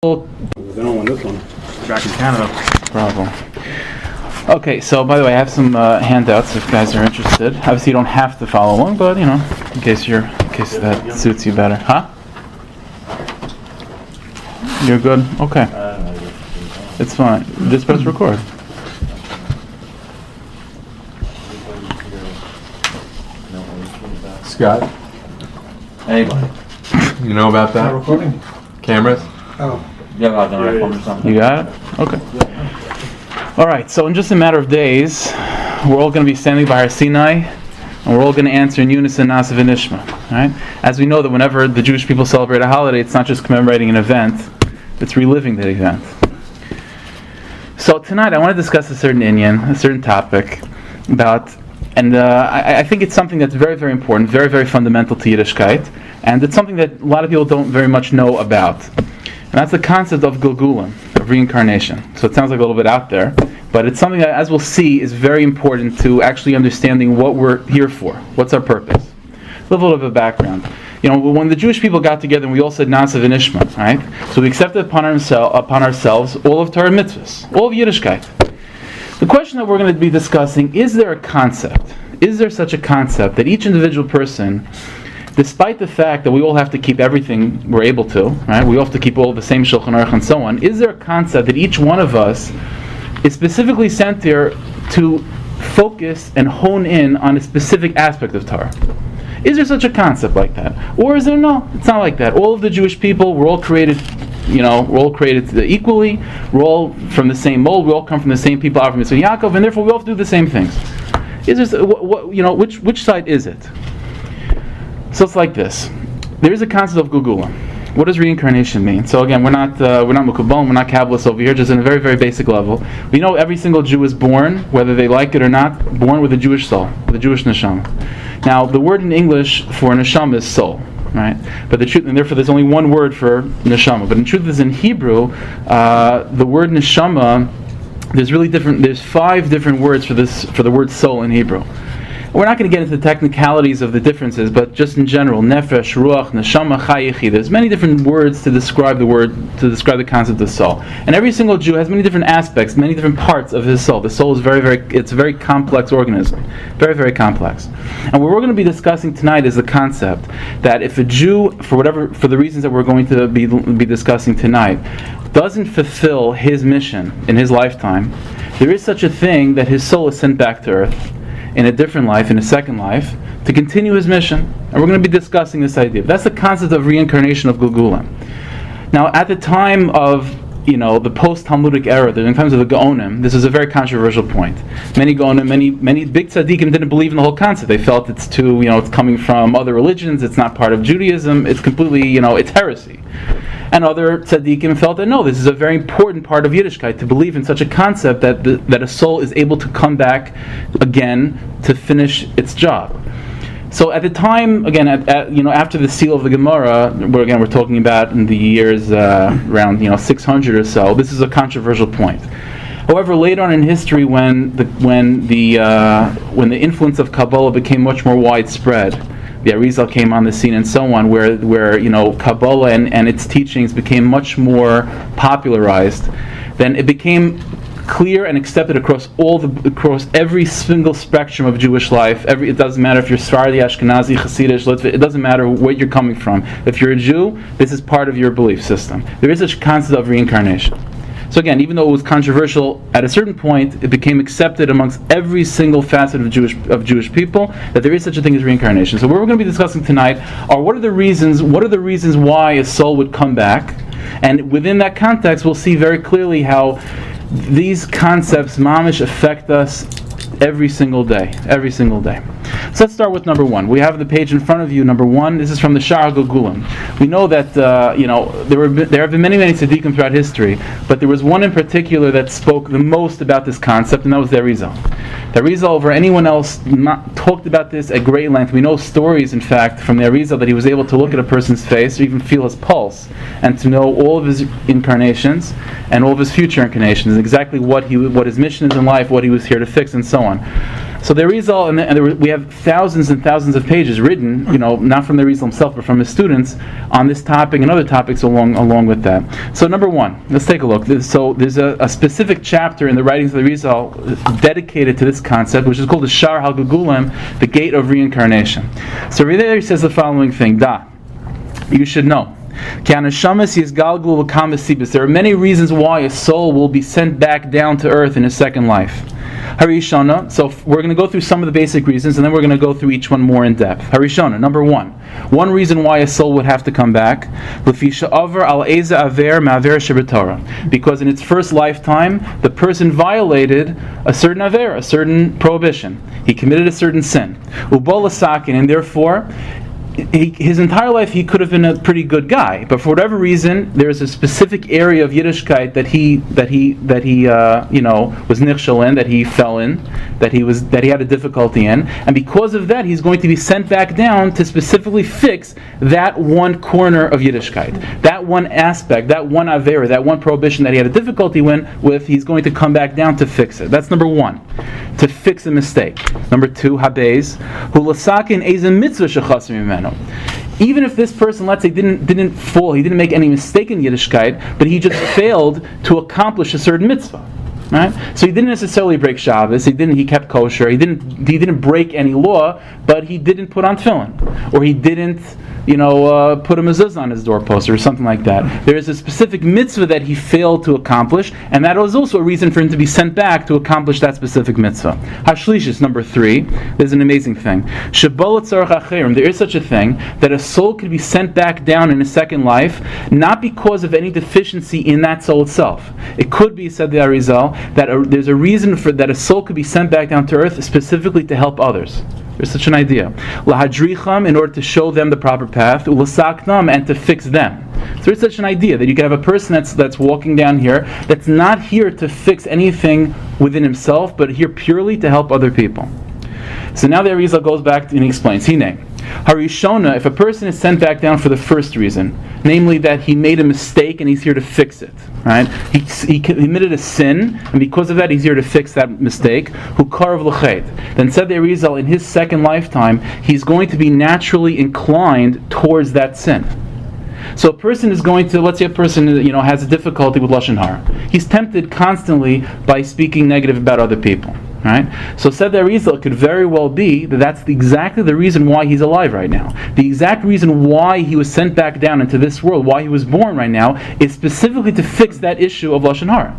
They don't want this one. Back in Canada. Problem. Okay, so by the way, I have some handouts if guys are interested. Obviously, you don't have to follow along, but in case that suits you better, huh? You're good. Okay, it's fine. Just press record. Scott, Hey, buddy. you know about that? Recording? Cameras? Oh. You have an iPhone or something? You got it? Okay. All right, so in just a matter of days, we're all going to be standing by our Sinai, and we're all going to answer in unison Nasa v'Nishma. Right? As we know that whenever the Jewish people celebrate a holiday, it's not just commemorating an event, it's reliving that event. So tonight I want to discuss a certain inyan, a certain topic about, and I think it's something that's very, very important, very, very fundamental to Yiddishkeit, and it's something that a lot of people don't very much know about. And that's the concept of Gilgulim, of reincarnation. So it sounds like a little bit out there, but it's something that, as we'll see, is very important to actually understanding what we're here for. What's our purpose? A little bit of a background. You know, when the Jewish people got together and we all said Nasa v'Nishma, right? So we accepted upon ourselves all of Torah mitzvahs, all of Yiddishkeit. The question that we're going to be discussing, is there a concept? Is there such a concept that each individual person, despite the fact that we all have to keep everything we're able to, right? We all have to keep all the same Shulchan Aruch and so on. Is there a concept that each one of us is specifically sent here to focus and hone in on a specific aspect of Torah? Is there such a concept like that? Or is there no? It's not like that. All of the Jewish people, we're all created, we're all created equally. We're all from the same mold. We all come from the same people, Avraham, Yitzchak, Yaakov, and therefore we all have to do the same things. Is there, which side is it? So it's like this. There is a concept of Gilgulim. What does reincarnation mean? So again, we're not Mukabbalim, we're not Kabbalists over here, just in a very, very basic level. We know every single Jew is born, whether they like it or not, born with a Jewish soul, with a Jewish neshama. Now, the word in English for neshama is soul, right? But the truth, and therefore there's only one word for neshama. But in truth, is in Hebrew, the word neshama, there's 5 different words for the word soul in Hebrew. We're not going to get into the technicalities of the differences, but just in general, nefesh, ruach, neshama, chayichi. There's many different words to describe the concept of soul. And every single Jew has many different aspects, many different parts of his soul. The soul is it's a very complex organism, very, very complex. And what we're going to be discussing tonight is the concept that if a Jew, for the reasons that we're going to be discussing tonight, doesn't fulfill his mission in his lifetime, there is such a thing that his soul is sent back to earth in a different life, in a second life, to continue his mission. And we're going to be discussing this idea. That's the concept of reincarnation of Gilgulim. Now, at the time of the post-Talmudic era, in times of the Gaonim, this is a very controversial point. Many Gaonim, many big tzaddikim didn't believe in the whole concept. They felt it's too, it's coming from other religions, it's not part of Judaism, it's completely, it's heresy. And other tzaddikim felt that no, this is a very important part of Yiddishkeit, to believe in such a concept that a soul is able to come back again to finish its job. So at the time, again, after the seal of the Gemara, we're talking about in the years around 600 or so. This is a controversial point. However, later on in history, when the influence of Kabbalah became much more widespread, the Arizal came on the scene and so on, where Kabbalah and its teachings became much more popularized, then it became clear and accepted across every single spectrum of Jewish life. It doesn't matter if you're Sephardi, Ashkenazi, Hasidic, Litvi, it doesn't matter where you're coming from. If you're a Jew, this is part of your belief system. There is such a concept of reincarnation. So again, even though it was controversial, at a certain point, it became accepted amongst every single facet of Jewish people that there is such a thing as reincarnation. So what we're going to be discussing tonight are what are the reasons why a soul would come back, and within that context, we'll see very clearly how these concepts, mamish, affect us every single day. So let's start with number 1. We have the page in front of you. Number 1. This is from the Sha'ar Gilgulim. We know that there have been many tzaddikim throughout history, but there was one in particular that spoke the most about this concept, and that was the Arizal. The Arizal, over anyone else, talked about this at great length. We know stories, in fact, from the Arizal that he was able to look at a person's face or even feel his pulse, and to know all of his incarnations and all of his future incarnations, exactly what his mission is in life, what he was here to fix, and so on. So the Arizal, we have thousands and thousands of pages written, not from the Arizal himself, but from his students, on this topic and other topics along with that. So number one, let's take a look. So there's a specific chapter in the writings of the Arizal dedicated to this concept, which is called the Shar HaGugulim, the Gate of Reincarnation. So over there he says the following thing, you should know. There are many reasons why a soul will be sent back down to earth in a second life. Harishona, so we're going to go through some of the basic reasons, and then we're going to go through each one more in depth. Harishona, number one reason why a soul would have to come back, because in its first lifetime, the person violated a certain aver, a certain prohibition. He committed a certain sin. And therefore, his entire life he could have been a pretty good guy, but for whatever reason there is a specific area of Yiddishkeit that he was nichshel in, that he fell in, that he had a difficulty in, and because of that he's going to be sent back down to specifically fix that one corner of Yiddishkeit, that one aspect, that one avera, that one prohibition that he had a difficulty with. He's going to come back down to fix it. That's number one, to fix a mistake. Number two, habez hu lasakin eza mitzvah shechasim mimenu. Even if this person, let's say, didn't fall, he didn't make any mistake in Yiddishkeit, but he just failed to accomplish a certain mitzvah, right? So he didn't necessarily break Shabbos. He kept kosher. He didn't break any law, but he didn't put on tefillin, or he didn't put a mezuzah on his doorpost or something like that. There is a specific mitzvah that he failed to accomplish, and that was also a reason for him to be sent back to accomplish that specific mitzvah. Hashlishis, number three, there's an amazing thing. There is such a thing that a soul could be sent back down in a second life, not because of any deficiency in that soul itself. It could be, said the Arizal, that there's a reason for that a soul could be sent back down to earth specifically to help others. There's such an idea. Lahadricham, in order to show them the proper path, ulasaknam, and to fix them. So there's such an idea that you can have a person that's walking down here that's not here to fix anything within himself, but here purely to help other people. So now the Arizal goes back and he explains. Hine, Harishona, if a person is sent back down for the first reason, namely that he made a mistake and he's here to fix it, right? He committed a sin, and because of that he's here to fix that mistake. Who karav l'chet. Then said the Arizal, in his second lifetime, he's going to be naturally inclined towards that sin. So a person is going to, let's say a person has a difficulty with lashon hara. He's tempted constantly by speaking negative about other people. Right? So said the Arizal, it could very well be that that's exactly the reason why he's alive right now. The exact reason why he was sent back down into this world, why he was born right now, is specifically to fix that issue of lashon hara.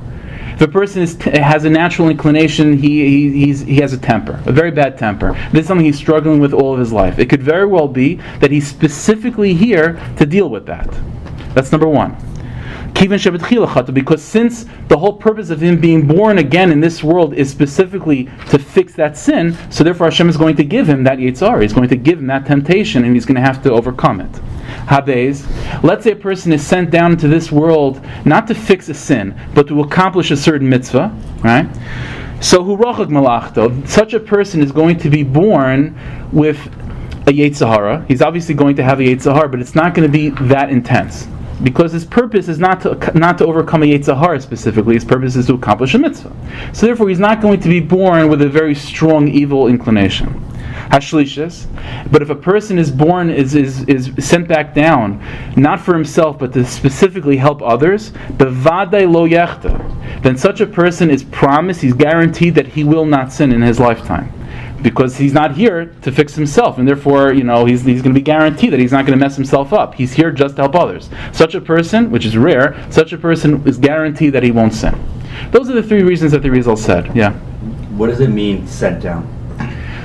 If a person has a natural inclination, he has a temper, a very bad temper. This is something he's struggling with all of his life. It could very well be that he's specifically here to deal with that. That's number one. Because since the whole purpose of him being born again in this world is specifically to fix that sin, so therefore Hashem is going to give him that Yitzhar. He's going to give him that temptation, and he's going to have to overcome it. Habez, let's say a person is sent down into this world not to fix a sin, but to accomplish a certain mitzvah, right? So hurachak malachto, such a person is going to be born with a Yetzer Hara. He's obviously going to have a Yetzer Hara, but it's not going to be that intense. Because his purpose is not to overcome a Yetzer Hara specifically. His purpose is to accomplish a mitzvah. So therefore, he's not going to be born with a very strong evil inclination. Hashlishis. But if a person is born is sent back down, not for himself but to specifically help others, bevadai lo yechta, then such a person is promised, he's guaranteed that he will not sin in his lifetime. Because he's not here to fix himself, and therefore, he's going to be guaranteed that he's not going to mess himself up. He's here just to help others. Such a person, which is rare, such a person is guaranteed that he won't sin. Those are the three reasons that the Arizal said. Yeah. What does it mean, sent down?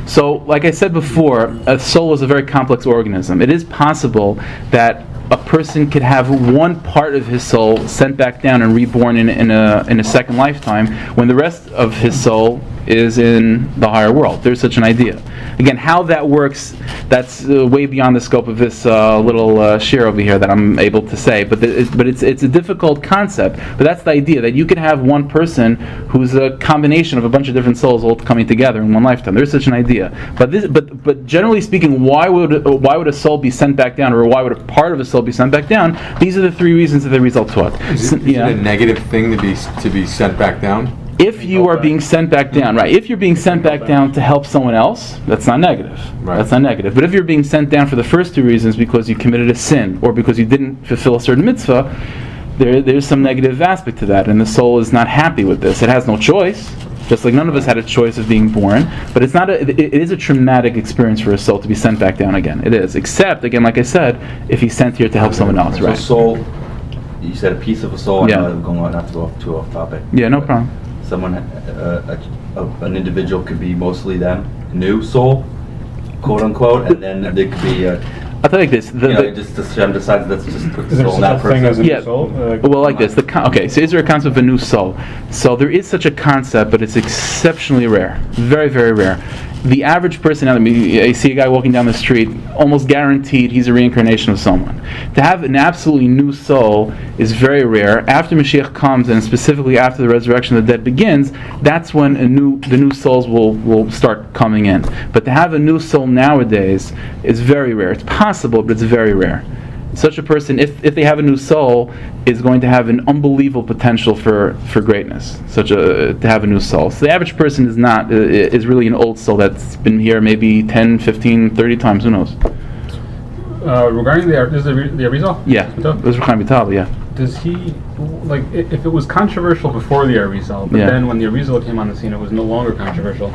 So, like I said before, a soul is a very complex organism. It is possible that a person could have one part of his soul sent back down and reborn in a second lifetime, when the rest of his soul is in the higher world. There's such an idea. Again, how that works, that's way beyond the scope of this little share over here that I'm able to say. But it's a difficult concept. But that's the idea, that you can have one person who's a combination of a bunch of different souls all coming together in one lifetime. There's such an idea. But generally speaking, why would a soul be sent back down, or why would a part of a soul be sent back down? These are the three reasons that the Arizal taught. Is it a negative thing to be sent back down? If you are being sent back down, right? If you're being sent back down to help someone else, that's not negative. Right. That's not negative. But if you're being sent down for the first two reasons, because you committed a sin or because you didn't fulfill a certain mitzvah, there's some negative aspect to that, and the soul is not happy with this. It has no choice, just like none of us had a choice of being born. But it's not. It is a traumatic experience for a soul to be sent back down again. It is, except again, like I said, if he's sent here to help someone else, right? So soul, you said a piece of a soul. Yeah. I'm going not to go too off topic. Yeah, no problem. Someone, an individual could be mostly them, new soul, quote unquote, and then there could be. I'll tell you like this. Just Hashem decides that's just put Is there soul in such that a thing as person. a new soul? Well, like this. Okay, so is there a concept of a new soul? So there is such a concept, but it's exceptionally rare. Very, very rare. The average person, I see a guy walking down the street, almost guaranteed he's a reincarnation of someone. To have an absolutely new soul is very rare. After Mashiach comes, and specifically after the resurrection of the dead begins, that's when the new souls will start coming in. But to have a new soul nowadays is very rare. It's possible, but it's very rare. Such a person, if they have a new soul, is going to have an unbelievable potential for greatness. To have a new soul. So the average person is really an old soul that's been here maybe 10, 15, 30 times. Who knows? Regarding the Arizal? Yeah, it was Chaim Vital. Yeah. Does he, like, if it was controversial before the Arizal, but then when the Arizal came on the scene, it was no longer controversial?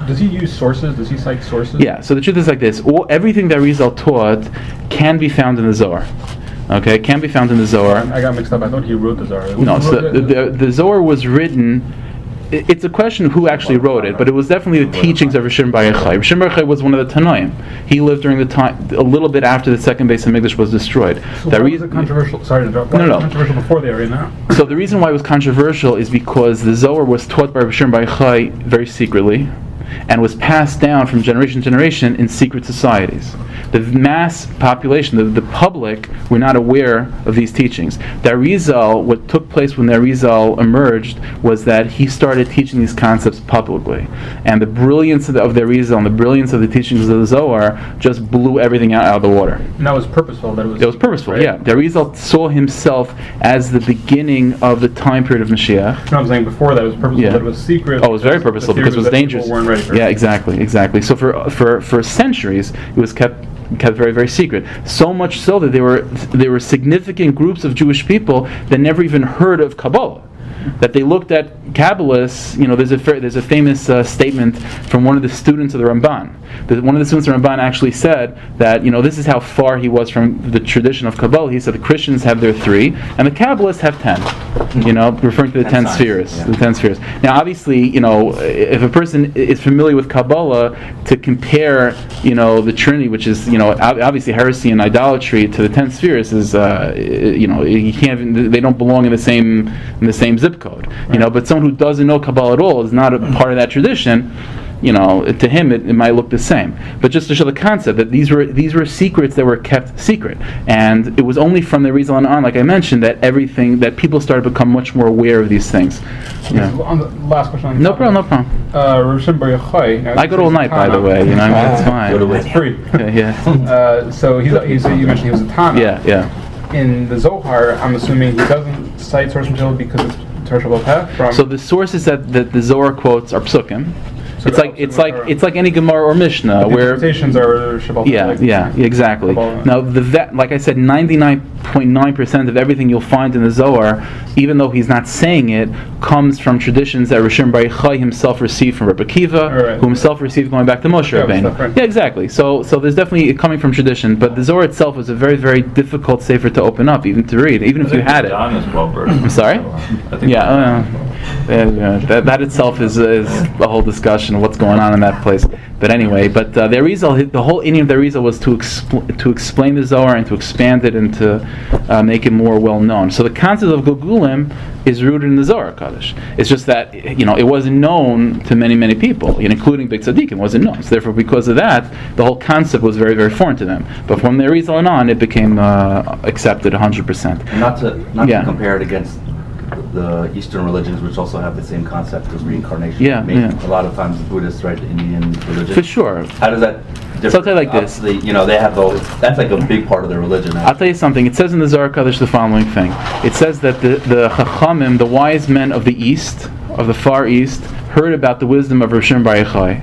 Does he use sources? Does he cite sources? Yeah. So the truth is like this: everything that Arizal taught can be found in the Zohar. Okay, can be found in the Zohar. I got mixed up. I thought he wrote the Zohar. No, so the Zohar was written. It's a question of who actually wrote it, but it was definitely the teachings of Rishon Bar Yochai. Rishon Bar Yochai was one of the Tanoim. He lived during the time, a little bit after the second base of Mikdash was destroyed. So why was it controversial? Sorry to interrupt. Why was it controversial before the Arena? So the reason why it was controversial is because the Zohar was taught by Rishon Bar Yochai very secretly, and was passed down from generation to generation in secret societies. The mass population, the public, were not aware of these teachings. The Arizal, what took place when the Arizal emerged was that he started teaching these concepts publicly. And the brilliance of the Arizal and the brilliance of the teachings of the Zohar just blew everything out of the water. And that was purposeful? It was purposeful, right? yeah. The Arizal saw himself as the beginning of the time period of Mashiach. No, I'm saying before that it was purposeful, Yeah. that it was secret. Oh, it was very purposeful because it was dangerous. People weren't ready for it. Yeah, exactly. So for centuries, it was kept very, very secret. So much so that there were significant groups of Jewish people that never even heard of Kabbalah. That they looked at Kabbalists. There's a famous statement from one of the students of the Ramban. One of the students of the Ramban actually said that this is how far he was from the tradition of Kabbalah. He said the Christians have their 3 and the Kabbalists have 10. Referring to the 10 spheres. Yeah. The 10 spheres. Now, obviously, if a person is familiar with Kabbalah, to compare, the Trinity, which is, obviously heresy and idolatry, to the 10 spheres is, you can't even, they don't belong in the same zip code. Right. But someone who doesn't know Kabbalah at all is not a part of that tradition. To him it might look the same. But just to show the concept that these were secrets that were kept secret, and it was only from the Arizal on, like I mentioned, that people started to become much more aware of these things. On the last question. On No problem. Rishon Bar Yochai. I go all night, by the way. It's fine. It's free. Yeah. So you mentioned he was a Tana. Yeah. In the Zohar, I'm assuming he doesn't cite source material because it's Torah Shabbat from. So the sources that the Zohar quotes are psukim. So It's like any Gemara or Mishnah the where interpretations are Shabbat. yeah, exactly. Now like I said, 99.9% of everything you'll find in the Zohar, even though he's not saying it, comes from traditions that Rishon Bar Yochai himself received from Rebbe Akiva, who himself received going back to Moshe Rabbeinu. Right. Yeah, exactly. So there's definitely coming from tradition, but the Zohar itself was a very, very difficult sefer to open up, even to read, even if you had it. I'm sorry. That itself is a whole discussion of what's going on in that place. But anyway, the Arizal, the whole aim of the Arizal was to explain the Zohar and to expand it and to make it more well known. So the concept of Gilgulim is rooted in the Zohar Kaddish. It's just that it wasn't known to many people, including Big Tzaddikim. It wasn't known. So therefore, because of that, the whole concept was very, very foreign to them. But from the Arizal on, it became accepted 100%. And not to compare it against the Eastern religions, which also have the same concept of reincarnation. A lot of times the Buddhists, right, the Indian religion. For sure. How does that differ? So I'll tell you like this. They have that's like a big part of their religion. I'll tell you something. It says in the Zohar Kaddish the following thing. It says that the Chachamim, the wise men of the East, of the Far East heard about the wisdom of Rosh Bar Yochai,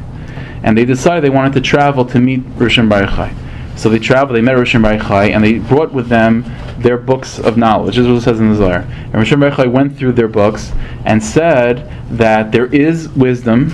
and they decided they wanted to travel to meet Rosh Bar Yochai. So they traveled, they met Rosh Bar Yochai, and they brought with them their books of knowledge. This is what it says in the Zohar. And Rosh Bar Yochai went through their books and said that there is wisdom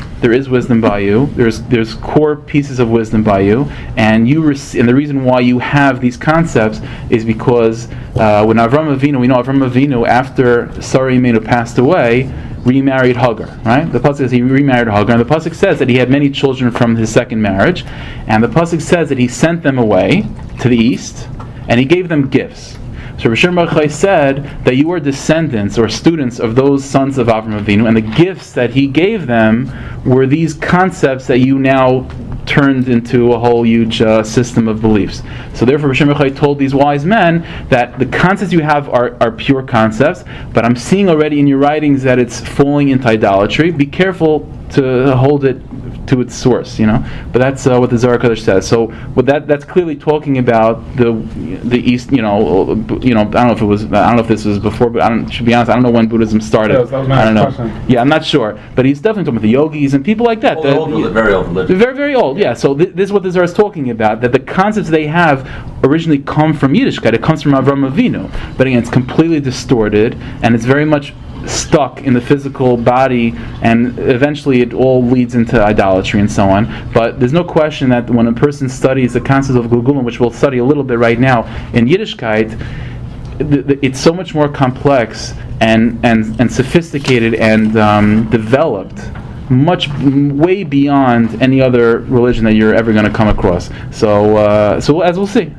by you. There's core pieces of wisdom by you, and and the reason why you have these concepts is because when Avram Avinu, we know Avram Avinu after Sarah Imenu passed away, remarried Hagar, right? The pasuk says he remarried Hagar, and the pasuk says that he had many children from his second marriage, and the pasuk says that he sent them away to the east, and he gave them gifts. So Rosh Bar Yochai said that you are descendants or students of those sons of Avram Avinu, and the gifts that he gave them were these concepts that you now turned into a whole huge system of beliefs. So therefore Rosh Bar Yochai told these wise men that the concepts you have are pure concepts, but I'm seeing already in your writings that it's falling into idolatry. Be careful to hold it to its source, But that's what the Zohar Kodesh says. So with that's clearly talking about the East. I don't know if this was before, but to be honest, I don't know when Buddhism started. Yeah, that was my I don't know. question. Yeah, I'm not sure, but he's definitely talking about the yogis and people like that. Very old religion. Very, very old. Yeah. So this is what the Zohar is talking about. That the concepts they have originally come from Yiddishkeit. It comes from Avram Avinu, but again, it's completely distorted, and it's very much stuck in the physical body, and eventually it all leads into idolatry and so on. But there's no question that when a person studies the concept of Gulgulim, which we'll study a little bit right now in Yiddishkeit, it's so much more complex and sophisticated and developed, way beyond any other religion that you're ever going to come across. So as we'll see.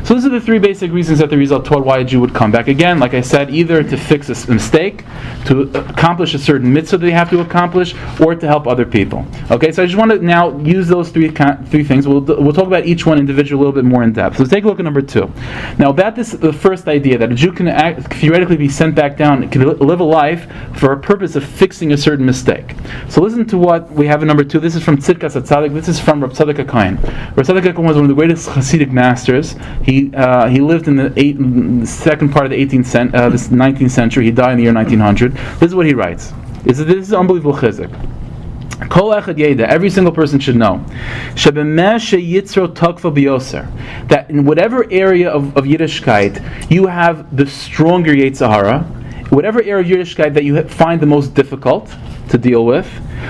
So these are the three basic reasons that the Rizal taught why a Jew would come back. Again, like I said, either to fix a mistake, to accomplish a certain mitzvah that they have to accomplish, or to help other people. Okay, so I just want to now use those three things. We'll talk about each one individually a little bit more in depth. So let's take a look at number 2. Now about the first idea that a Jew can theoretically be sent back down, can live a life for a purpose of fixing a certain mistake. So listen to what we have in number 2. This is from Tzidkas HaTzadik. This is from Reb Tzadok HaKohen. Reb Tzadok HaKohen was one of the greatest Hasidic masters. He lived in the second part of the 19th century. He died in the year 1900. This is what he writes. This is unbelievable chizuk. Kol echad yeda, every single person should know, that in whatever area of Yiddishkeit you have the stronger Yetzirah, whatever area of Yiddishkeit that you find the most difficult to deal with,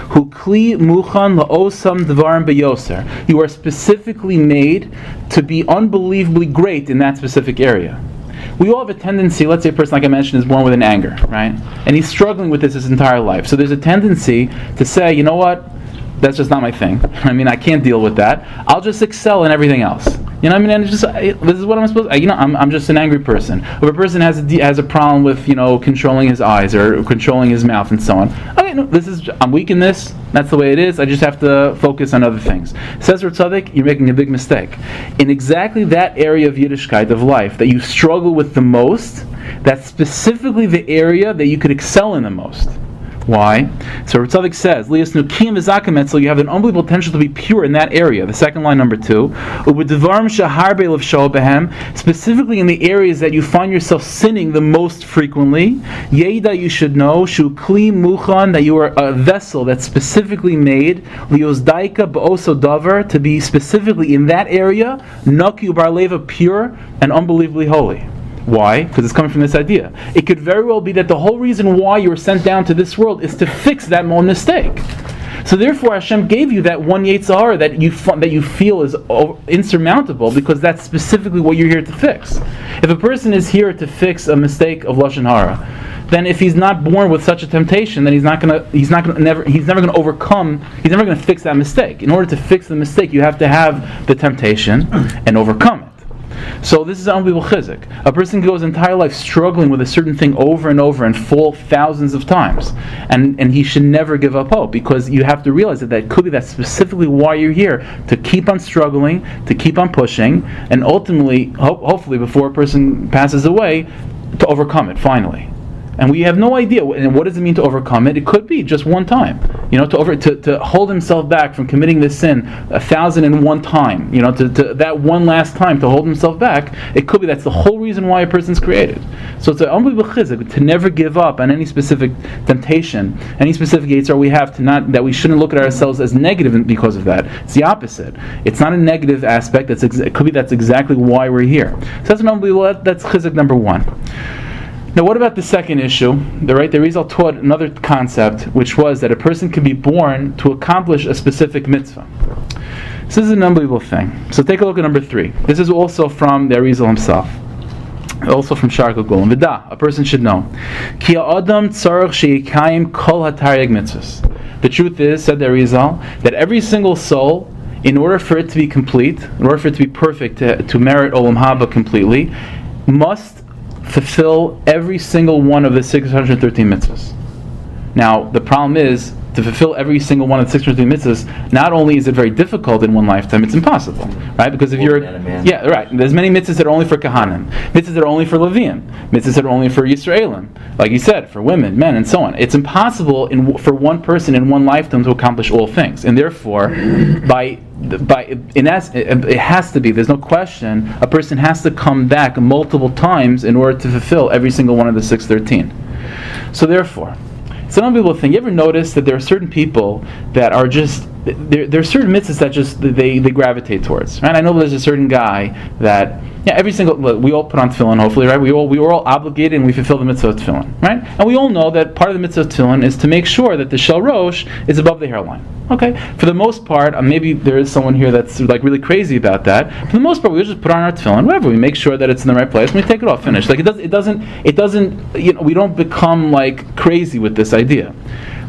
hu kli muchan la'osam dvarim beyoser, you are specifically made to be unbelievably great in that specific area. We all have a tendency, let's say a person like I mentioned is born with an anger, right? And he's struggling with this his entire life. So there's a tendency to say, you know what, that's just not my thing. I can't deal with that. I'll just excel in everything else. And it's just, this is what I'm supposed to, I'm just an angry person. If a person has a problem with, controlling his eyes or controlling his mouth and so on. Okay, no, I'm weak in this, that's the way it is, I just have to focus on other things. Says Reb Tzadok, you're making a big mistake. In exactly that area of Yiddishkeit, of life, that you struggle with the most, that's specifically the area that you could excel in the most. Why? So Reb Tzadok says, you have an unbelievable potential to be pure in that area. The second line, number 2. Specifically in the areas that you find yourself sinning the most frequently. Yeida, you should know, shu kli muchan, that you are a vessel that's specifically made, liosdaika ba'oso davar, to be specifically in that area, naki ubarleva, pure and unbelievably holy. Why? Because it's coming from this idea. It could very well be that the whole reason why you were sent down to this world is to fix that one mistake. So therefore Hashem gave you that one Yetzirah that you feel is insurmountable, because that's specifically what you're here to fix. If a person is here to fix a mistake of Lashon Hara, then if he's not born with such a temptation, then he's never going to overcome, he's never going to fix that mistake. In order to fix the mistake, you have to have the temptation and overcome it. So this is unbelievable chizuk. A person goes his entire life struggling with a certain thing over and over and fall thousands of times. And he should never give up hope, because you have to realize that could be that's specifically why you're here, to keep on struggling, to keep on pushing, and ultimately, hopefully before a person passes away, to overcome it finally. And we have no idea. And what does it mean to overcome it? It could be just one time. To hold himself back from committing this sin 1,001 times. To that one last time to hold himself back. It could be that's the whole reason why a person's created. So it's an unbelievable chizuk to never give up on any specific temptation, any specific yitzhar we have, that we shouldn't look at ourselves as negative because of that. It's the opposite. It's not a negative aspect. It could be that's exactly why we're here. So that's an unbelievable. That's chizuk number one. Now, what about the second issue? The Arizal taught another concept, which was that a person can be born to accomplish a specific mitzvah. This is an unbelievable thing. So take a look at number 3. This is also from the Arizal himself. Also from Shar Gulgul. V'da, a person should know. Ki ha'adam tzarech she'yikayim kol ha'taryag mitzvahs. The truth is, said the Arizal, that every single soul, in order for it to be complete, in order for it to be perfect, to merit Olam Haba completely, must fulfill every single one of the 613 mitzvahs. Now, the problem is, to fulfill every single one of the 613 mitzvahs, not only is it very difficult in one lifetime, it's impossible, right? Because if you're, there's many mitzvahs that are only for Kahanim, mitzvahs that are only for Leviim, mitzvahs that are only for Yisraelim, like you said, for women, men, and so on. It's impossible for one person in one lifetime to accomplish all things, and therefore, it has to be, there's no question, a person has to come back multiple times in order to fulfill every single one of the 613. So therefore, it's an unbelievable thing. You ever notice that there are certain people that are just, there are certain mitzvahs that just they gravitate towards, right? I know there's a certain guy that, we all put on tefillin, hopefully, right? We were all obligated and we fulfill the mitzvah of tefillin, right? And we all know that part of the mitzvah of tefillin is to make sure that the shel rosh is above the hairline. Okay, for the most part, maybe there is someone here that's like really crazy about that. For the most part, we just put on our tefillin, whatever. We make sure that it's in the right place, and we take it off, finish. Like it doesn't. We don't become like crazy with this idea.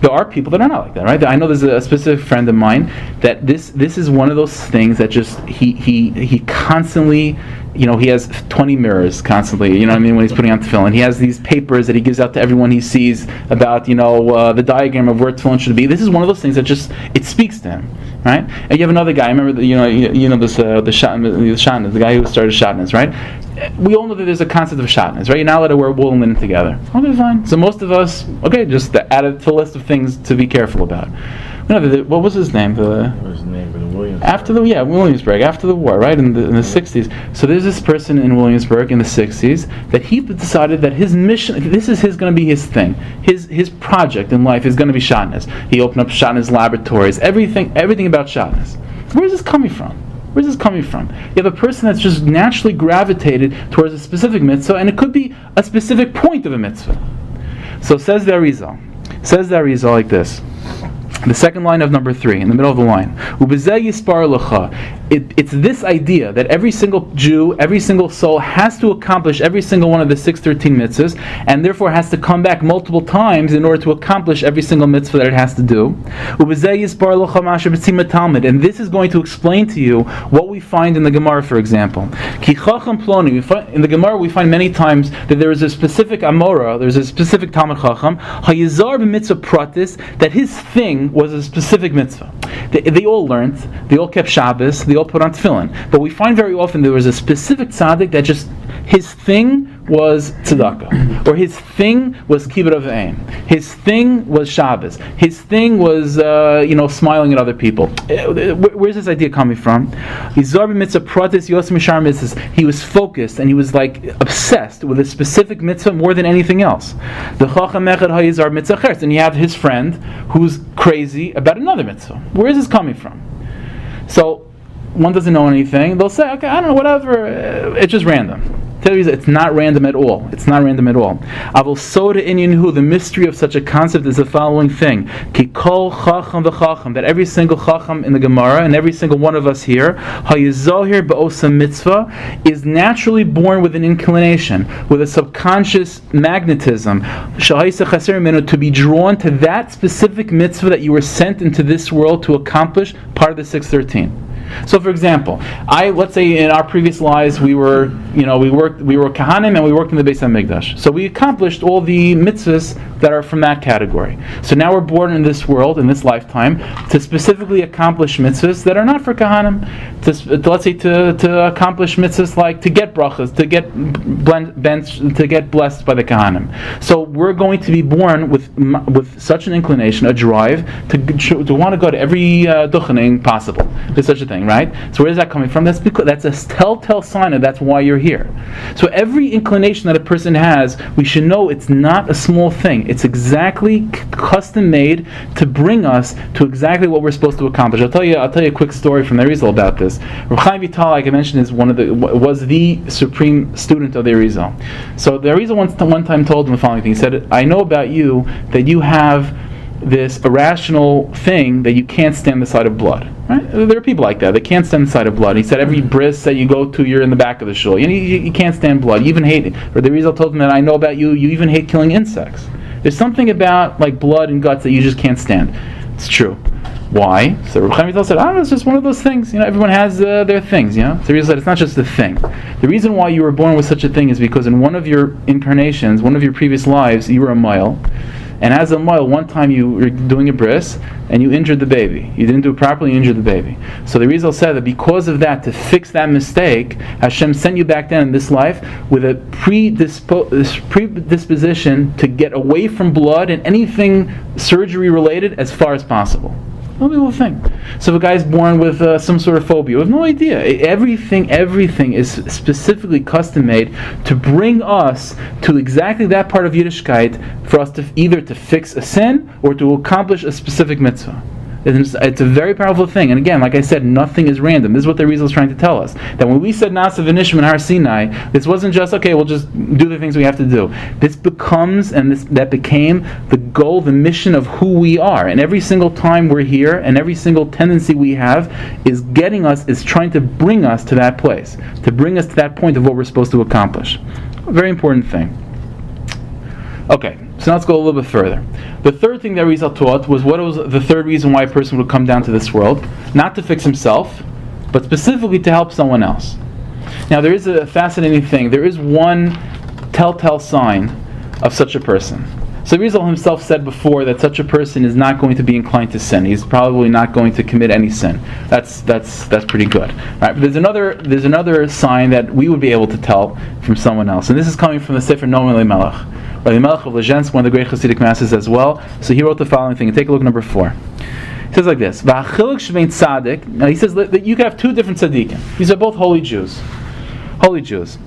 There are people that are not like that, right? I know there's a specific friend of mine that this is one of those things that just he constantly. He has 20 mirrors constantly, when he's putting on tefillin. He has these papers that he gives out to everyone he sees about, the diagram of where tefillin should be. This is one of those things that just, it speaks to him, right? And you have another guy, I remember, the shatnez, the guy who started shatnez, right? We all know that there's a concept of shatnez, right? You're not allowed to wear wool and linen together. Okay, fine. So most of us, just added to the list of things to be careful about. What was his name? Williamsburg, after the war, right, in the 60s. So there's this person in Williamsburg in the 60s that he decided that his mission, this is going to be his thing. His project in life is going to be shatnez. He opened up shatnez laboratories, everything about shatnez. Where is this coming from? Where's this coming from? You have a person that's just naturally gravitated towards a specific mitzvah, and it could be a specific point of a mitzvah. So says the Arizal like this. The second line of number 3, in the middle of the line. It's this idea that every single Jew, every single soul has to accomplish every single one of the 613 mitzvahs, and therefore has to come back multiple times in order to accomplish every single mitzvah that it has to do. And this is going to explain to you what we find in the Gemara, for example. In the Gemara we find many times that there is a specific Amora, there's a specific Talmud Chacham, Hayizar b'mitzvah pratis, that his thing was a specific mitzvah. They all learned, they all kept Shabbos, they all put on tefillin. But we find very often there was a specific tzaddik that just, his thing was tzedakah, or his thing was kibbut of aim, his thing was Shabbos, his thing was smiling at other people. Where's this idea coming from? He was focused and he was like obsessed with a specific mitzvah more than anything else. And you have his friend who's crazy about another mitzvah. Where is this coming from? So one doesn't know anything. They'll say, okay, I don't know, whatever. It's just random. Tell you, it's not random at all. It's not random at all. Avol soda inyanhu, the mystery of such a concept is the following thing: Ki kol chacham v'chacham, that every single chacham in the Gemara and every single one of us here, hayizohir ba'osa mitzvah, is naturally born with an inclination, with a subconscious magnetism, shahisa chaser minu, to be drawn to that specific mitzvah that you were sent into this world to accomplish, part of the 613. So, for example, let's say in our previous lives we were Kahanim and we worked in the Beis HaMikdash. So we accomplished all the mitzvahs that are from that category. So now we're born in this world, in this lifetime, to specifically accomplish mitzvahs that are not for kahanim. Let's say to accomplish mitzvahs like to get brachas, to get blessed by the kahanim. So we're going to be born with such an inclination, a drive to want to go to every duchening possible. There's such a thing, right? So where is that coming from? That's because that's a telltale sign of that's why you're here. So every inclination that a person has, we should know it's not a small thing. It's exactly custom made to bring us to exactly what we're supposed to accomplish. I'll tell you a quick story from the Arizal about this. Reb Chaim Vital, like I mentioned, was the supreme student of the Arizal. So the Arizal one time told him the following thing. He said, "I know about you that you have this irrational thing that you can't stand the sight of blood." Right? There are people like that. They can't stand the sight of blood. He said every bris that you go to, you're in the back of the shul. You can't stand blood. You even hate it. Or the Rizal told him that I know about you. You even hate killing insects. There's something about like blood and guts that you just can't stand. It's true. Why? So Reb Chaim Vital said, it's just one of those things. Everyone has their things. So the Rizal said it's not just a thing. The reason why you were born with such a thing is because in one of your incarnations, one of your previous lives, you were a male. And as a male, one time you were doing a bris and you injured the baby. You didn't do it properly, you injured the baby. So the Rizal said that because of that, to fix that mistake, Hashem sent you back then in this life with a predisposition to get away from blood and anything surgery related as far as possible. Unbelievable thing. So if a guy's born with some sort of phobia, we have no idea. Everything is specifically custom made to bring us to exactly that part of Yiddishkeit for us to either to fix a sin or to accomplish a specific mitzvah. It's a very powerful thing. And again, like I said, nothing is random. This is what the Rizal is trying to tell us. That when we said Nasa v'nishma in Har Sinai, this wasn't just, okay, we'll just do the things we have to do. This becomes, that became the goal, the mission of who we are. And every single time we're here, and every single tendency we have is trying to bring us to that place. To bring us to that point of what we're supposed to accomplish. A very important thing. Okay, so now let's go a little bit further. The third thing that Rizal taught was what was the third reason why a person would come down to this world. Not to fix himself, but specifically to help someone else. Now there is a fascinating thing. There is one telltale sign of such a person. So Rizal himself said before that such a person is not going to be inclined to sin. He's probably not going to commit any sin. That's pretty good. Right? But there's another sign that we would be able to tell from someone else. And this is coming from the Sefer Noam Elimelech. Rabbi Melech of Lezhensk, one of the great Hasidic masters as well. So he wrote the following thing. Take a look at number 4. He says like this. Now he says that you can have two different tzaddikim. These are both holy Jews. Holy Jews.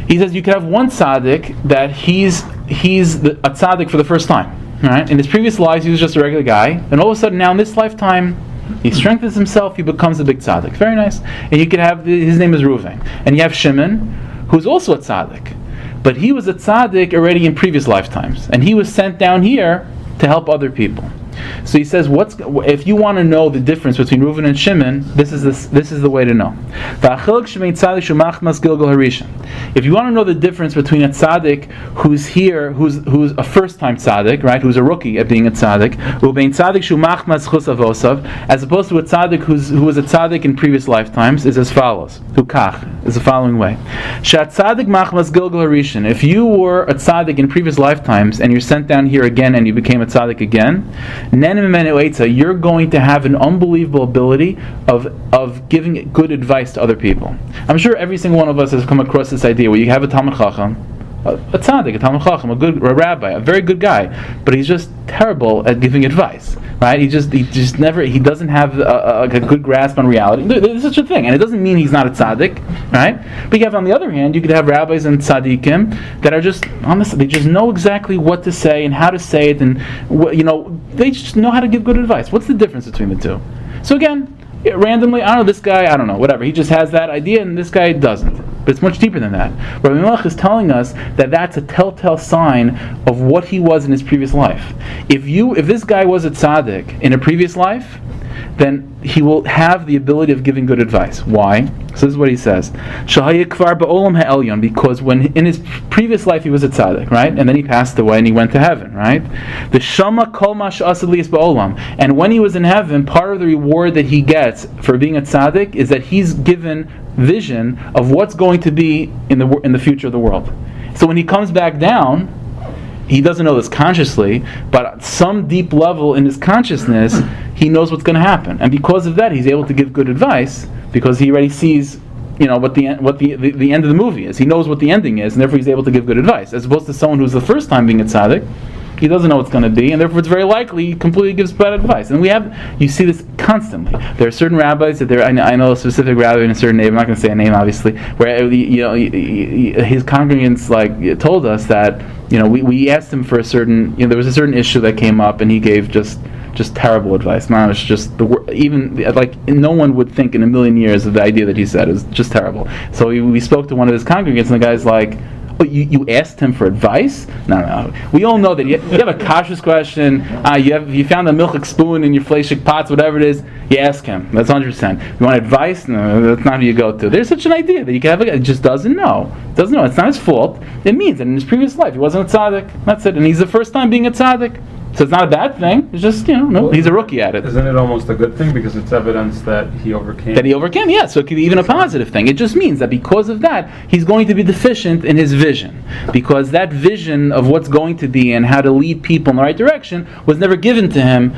He says you can have one tzaddik that he's a tzaddik for the first time. Right? In his previous lives he was just a regular guy. And all of a sudden now in this lifetime he strengthens himself, he becomes a big tzaddik. Very nice. And you can have, his name is Reuven. And you have Shimon, who's also a tzaddik. But he was a tzaddik already in previous lifetimes, and he was sent down here to help other people. So he says, if you want to know the difference between Reuven and Shimon, this is the way to know. If you want to know the difference between a tzaddik who's here, who's a first-time tzaddik, right, who's a rookie at being a tzaddik, as opposed to a tzaddik who was a tzaddik in previous lifetimes, is as follows. Is the following way. If you were a tzaddik in previous lifetimes and you're sent down here again and you became a tzaddik again, you're going to have an unbelievable ability of giving good advice to other people. I'm sure every single one of us has come across this idea where you have a Talmid Chacham, a tzaddik, a Talmid Chacham, a rabbi, a very good guy, but he's just terrible at giving advice. Right? He doesn't have a good grasp on reality. There's such a thing, and it doesn't mean he's not a tzaddik, right? But you have, on the other hand, you could have rabbis and tzaddikim that are just honestly, they just know exactly what to say and how to say it, and they just know how to give good advice. What's the difference between the two? So again, randomly, I don't know, this guy, I don't know, whatever. He just has that idea, and this guy doesn't. But it's much deeper than that. Rabbi Melech is telling us that that's a telltale sign of what he was in his previous life. If this guy was a tzaddik in a previous life, then he will have the ability of giving good advice. Why? So this is what he says. Because when in his previous life he was a tzaddik, right? And then he passed away and he went to heaven, right? And when he was in heaven, part of the reward that he gets for being a tzaddik is that he's given vision of what's going to be in the future of the world. So when he comes back down, he doesn't know this consciously, but at some deep level in his consciousness, he knows what's going to happen, and because of that, he's able to give good advice because he already sees, what the end of the movie is. He knows what the ending is, and therefore he's able to give good advice. As opposed to someone who's the first time being a tzaddik, he doesn't know what's going to be, and therefore it's very likely he completely gives bad advice. And you see this constantly. There are certain rabbis that I know a specific rabbi in a certain name. I'm not going to say a name, obviously, where his congregants told us that we asked him for a certain there was a certain issue that came up, and he gave just terrible advice. Man, it's just no one would think in a million years of the idea that he said. It was just terrible. So we spoke to one of his congregants, and the guy's like, "Oh, you asked him for advice? No. We all know that you have a kashrus question. You found a milchik spoon in your fleshik pots, whatever it is. You ask him. That's 100%. You want advice? No, that's not who you go to. There's such an idea that you can have a guy who just doesn't know. It's not his fault. It means that in his previous life he wasn't a tzaddik. That's it. And he's the first time being a tzaddik. So it's not a bad thing. It's just, he's a rookie at it. Isn't it almost a good thing because it's evidence that he overcame? Yeah. So it could be even a positive thing. It just means that because of that, he's going to be deficient in his vision. Because that vision of what's going to be and how to lead people in the right direction was never given to him,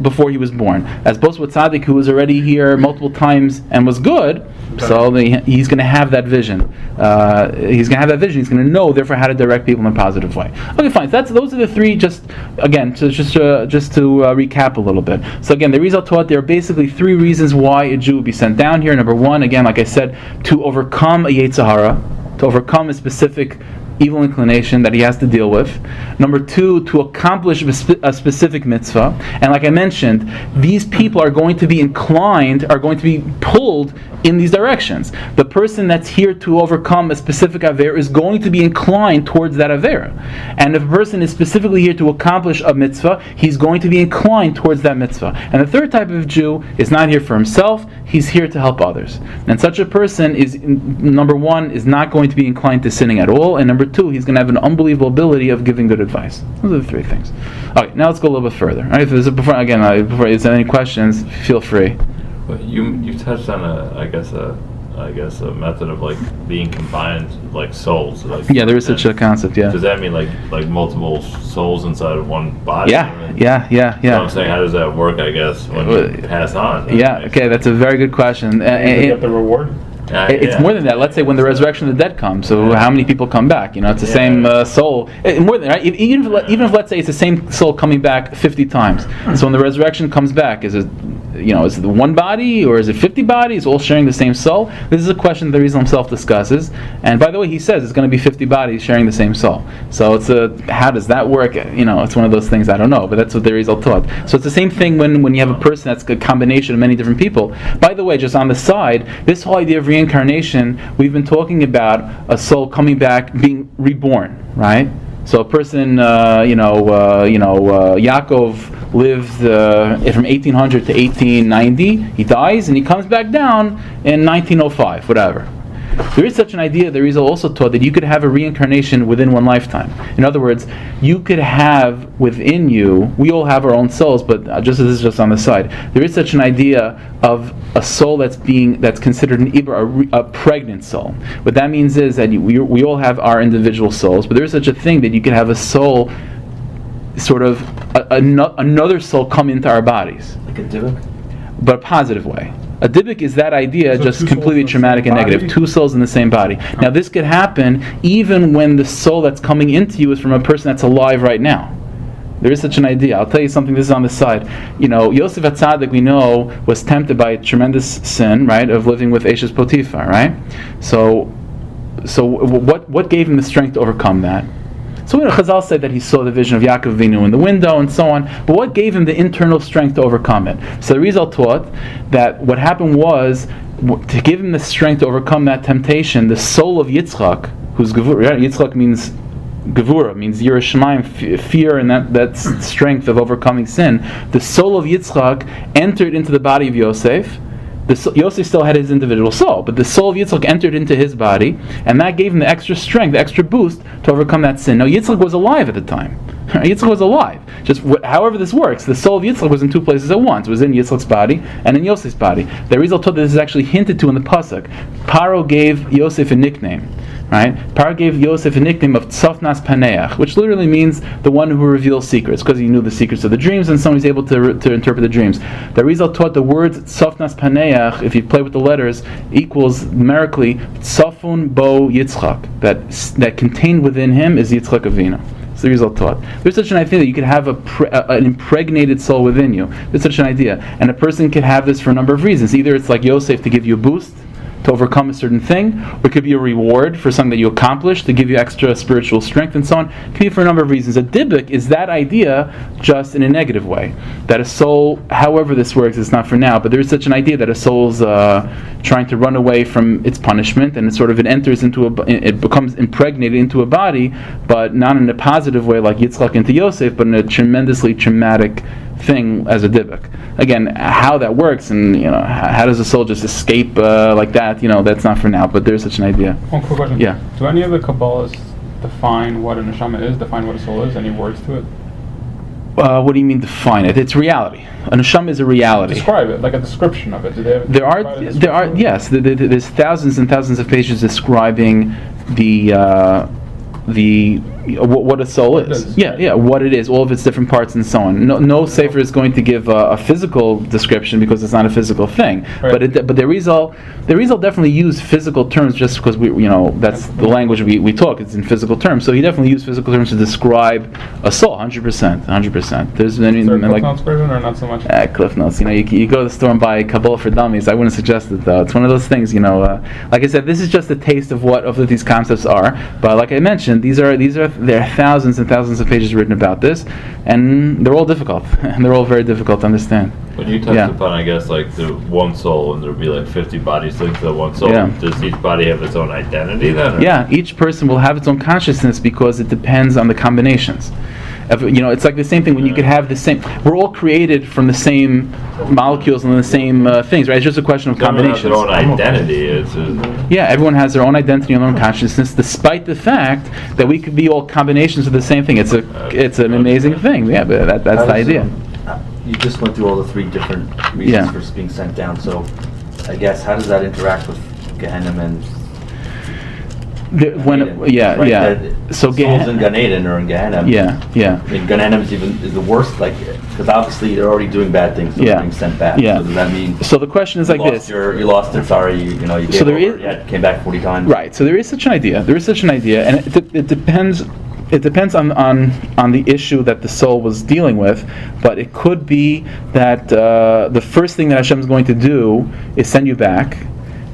before he was born. As opposed to a tzaddik who was already here multiple times and was good, so he's going to have that vision. He's going to know, therefore, how to direct people in a positive way. Okay, fine. So those are the three. Just to recap a little bit. So again, the Rizal taught there are basically three reasons why a Jew would be sent down here. Number one, again, like I said, to overcome a Yetzer Hara, to overcome a specific evil inclination that he has to deal with. Number two, to accomplish a specific mitzvah. And like I mentioned, these people are going to be pulled in these directions. The person that's here to overcome a specific avera is going to be inclined towards that avera. And if a person is specifically here to accomplish a mitzvah, he's going to be inclined towards that mitzvah. And the third type of Jew is not here for himself, he's here to help others. And such a person is, number one, is not going to be inclined to sinning at all, and number two, he's going to have an unbelievable ability of giving good advice. Those are the three things. Okay, now let's go a little bit further. All right, before there's any questions, feel free. But you touched on a method of being combined souls. There is such a concept. Yeah. Does that mean like multiple souls inside of one body? Yeah. So I'm saying, how does that work? I guess when you pass on. Yeah. Okay, that's a very good question. You get the reward. It's more than that. Let's say when the resurrection of the dead comes. So how many people come back? It's the same soul. More than right. Even if let's say it's the same soul coming back 50 times. So when the resurrection comes back, is it is it one body or is it 50 bodies all sharing the same soul? This is a question that the Rizal himself discusses. And by the way, he says it's going to be 50 bodies sharing the same soul. So how does that work? It's one of those things I don't know, but that's what the Rizal taught. So it's the same thing when you have a person that's a combination of many different people. By the way, just on the side, this whole idea of reincarnation, we've been talking about a soul coming back, being reborn, right? So a person, Yaakov lived from 1800 to 1890. He dies and he comes back down in 1905, whatever. There is such an idea. The Rizal also taught that you could have a reincarnation within one lifetime. In other words, you could have within you, we all have our own souls, but just as this is just on the side, there is such an idea of a soul that's considered an Ibra, a pregnant soul. What that means is that we all have our individual souls, but there is such a thing that you could have a soul, sort of another soul come into our bodies. Like a dibuk? But a positive way. A dibuk is that idea, so just completely traumatic and negative. Two souls in the same body. Now this could happen even when the soul that's coming into you is from a person that's alive right now. There is such an idea. I'll tell you something, this is on the side. Yosef HaTzadik, we know, was tempted by a tremendous sin, right, of living with Eshes Potiphar, right? So what gave him the strength to overcome that? So Chazal said that he saw the vision of Yaakov Avinu in the window and so on, but what gave him the internal strength to overcome it? So the Rizal taught that what happened was, to give him the strength to overcome that temptation, the soul of Yitzchak, who's Gevura, right? Yitzchak means Gevura, means Yirah Shamayim, fear, and that strength of overcoming sin. The soul of Yitzchak entered into the body of Yosef. Yosef still had his individual soul, but the soul of Yitzchak entered into his body, and that gave him the extra strength, the extra boost to overcome that sin. Now Yitzchak was alive at the time. Yitzchak was alive. Just however this works, the soul of Yitzchak was in two places at once. It was in Yitzchak's body and in Yosef's body. The Rizal taught that this is actually hinted to in the pasuk. Paro gave Yosef a nickname. Right? Paro gave Yosef a nickname of Tzofnas Paneach, which literally means the one who reveals secrets, because he knew the secrets of the dreams, and someone was able to interpret the dreams. The Arizal taught the word Tzofnas Paneach, if you play with the letters, equals numerically Tzofun Bo Yitzchak, that contained within him is Yitzchak Avinu. So the result taught. There's such an idea that you could have an impregnated soul within you. There's such an idea. And a person could have this for a number of reasons. Either it's like Yosef to give you a boost, to overcome a certain thing, or it could be a reward for something that you accomplished, to give you extra spiritual strength and so on. It can be for a number of reasons. A dibuk is that idea just in a negative way. That a soul, however this works, it's not for now, but there is such an idea that a soul's trying to run away from its punishment, and it enters into it becomes impregnated into a body, but not in a positive way like Yitzchak into Yosef, but in a tremendously traumatic thing as a dibuk. Again, how that works, and how does a soul just escape like that? That's not for now, but there's such an idea. One quick question. Yeah. Do any of the Kabbalists define what a neshama is? Define what a soul is? Any words to it? What do you mean define it? It's reality. A neshama is a reality. Describe it, like a description of it. Do they have yes. There's thousands and thousands of pages describing what a soul is. What it is, all of its different parts and so on. No sefer is going to give a physical description because it's not a physical thing. Right. But the Rizal definitely use physical terms just because that's the language we talk. It's in physical terms. So he definitely used physical terms to describe a soul. 100%. There's many Cliff Notes version or not so much? Cliff Notes. You go to the store and buy Kabbalah for Dummies. I wouldn't suggest it though. It's one of those things. Like I said, this is just a taste of what these concepts are. But like I mentioned, there are thousands and thousands of pages written about this, and they're all difficult, and they're all very difficult to understand. When you touched upon, I guess, like the one soul, and there'll be like 50 bodies linked to the one soul, does each body have its own identity then? Or? Yeah, each person will have its own consciousness because it depends on the combinations. It's like the same thing when you could have the same. We're all created from the same molecules and the same things, right? It's just a question of combinations. Their own identity. Everyone has their own identity and their own consciousness, despite the fact that we could be all combinations of the same thing. It's an amazing thing. Yeah, but that's the idea. You just went through all the 3 different reasons for being sent down. So, I guess how does that interact with Gehenna and? So souls in Gan Eden or in Gehenna. I mean, Gan Eden is the worst, because obviously they're already doing bad things, so they're being sent back. So does that mean? So the question is like this: you lost it. Sorry, you came back 40 times. Right. So there is such an idea. And it depends. It depends on the issue that the soul was dealing with, but it could be that the first thing that Hashem is going to do is send you back.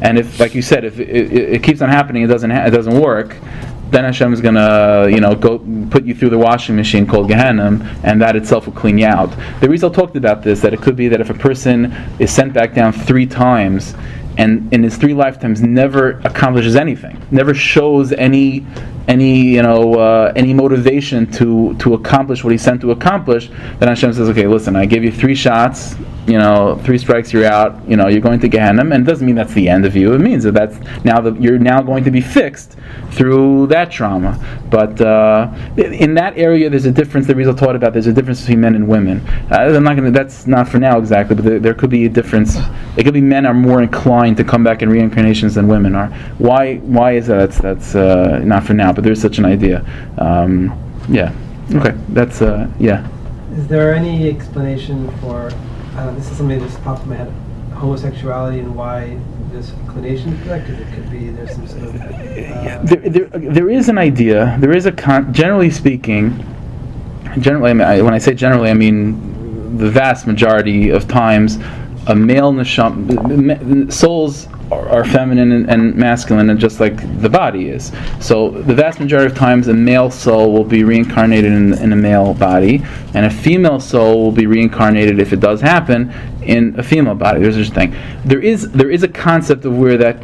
And if, like you said, if it keeps on happening, it doesn't work, then Hashem is gonna, go put you through the washing machine called Gehenna, and that itself will clean you out. The Rizal talked about this, that it could be that if a person is sent back down 3 times, and in his 3 lifetimes never accomplishes anything, never shows any motivation to accomplish what he's sent to accomplish, then Hashem says, okay, listen, I gave you 3 shots, 3 strikes, you're out, you're going to Gehenna, and it doesn't mean that's the end of you. It means that you're now going to be fixed through that trauma. But in that area, there's a difference. The Rizal taught about there's a difference between men and women. That's not for now exactly, but there could be a difference. It could be men are more inclined to come back in reincarnations than women are. Why is that? That's not for now, but there's such an idea. Okay. That's Is there any explanation for? This is something that just popped in my head. Homosexuality and why there's inclination for that? Because it could be there's some sort of. There is an idea. There is generally speaking. When I say generally, I mean the vast majority of times, a male neshama, souls are feminine and masculine, and just like the body is. So the vast majority of times, a male soul will be reincarnated in a male body, and a female soul will be reincarnated, if it does happen, in a female body. There's such a thing. There is a concept of where that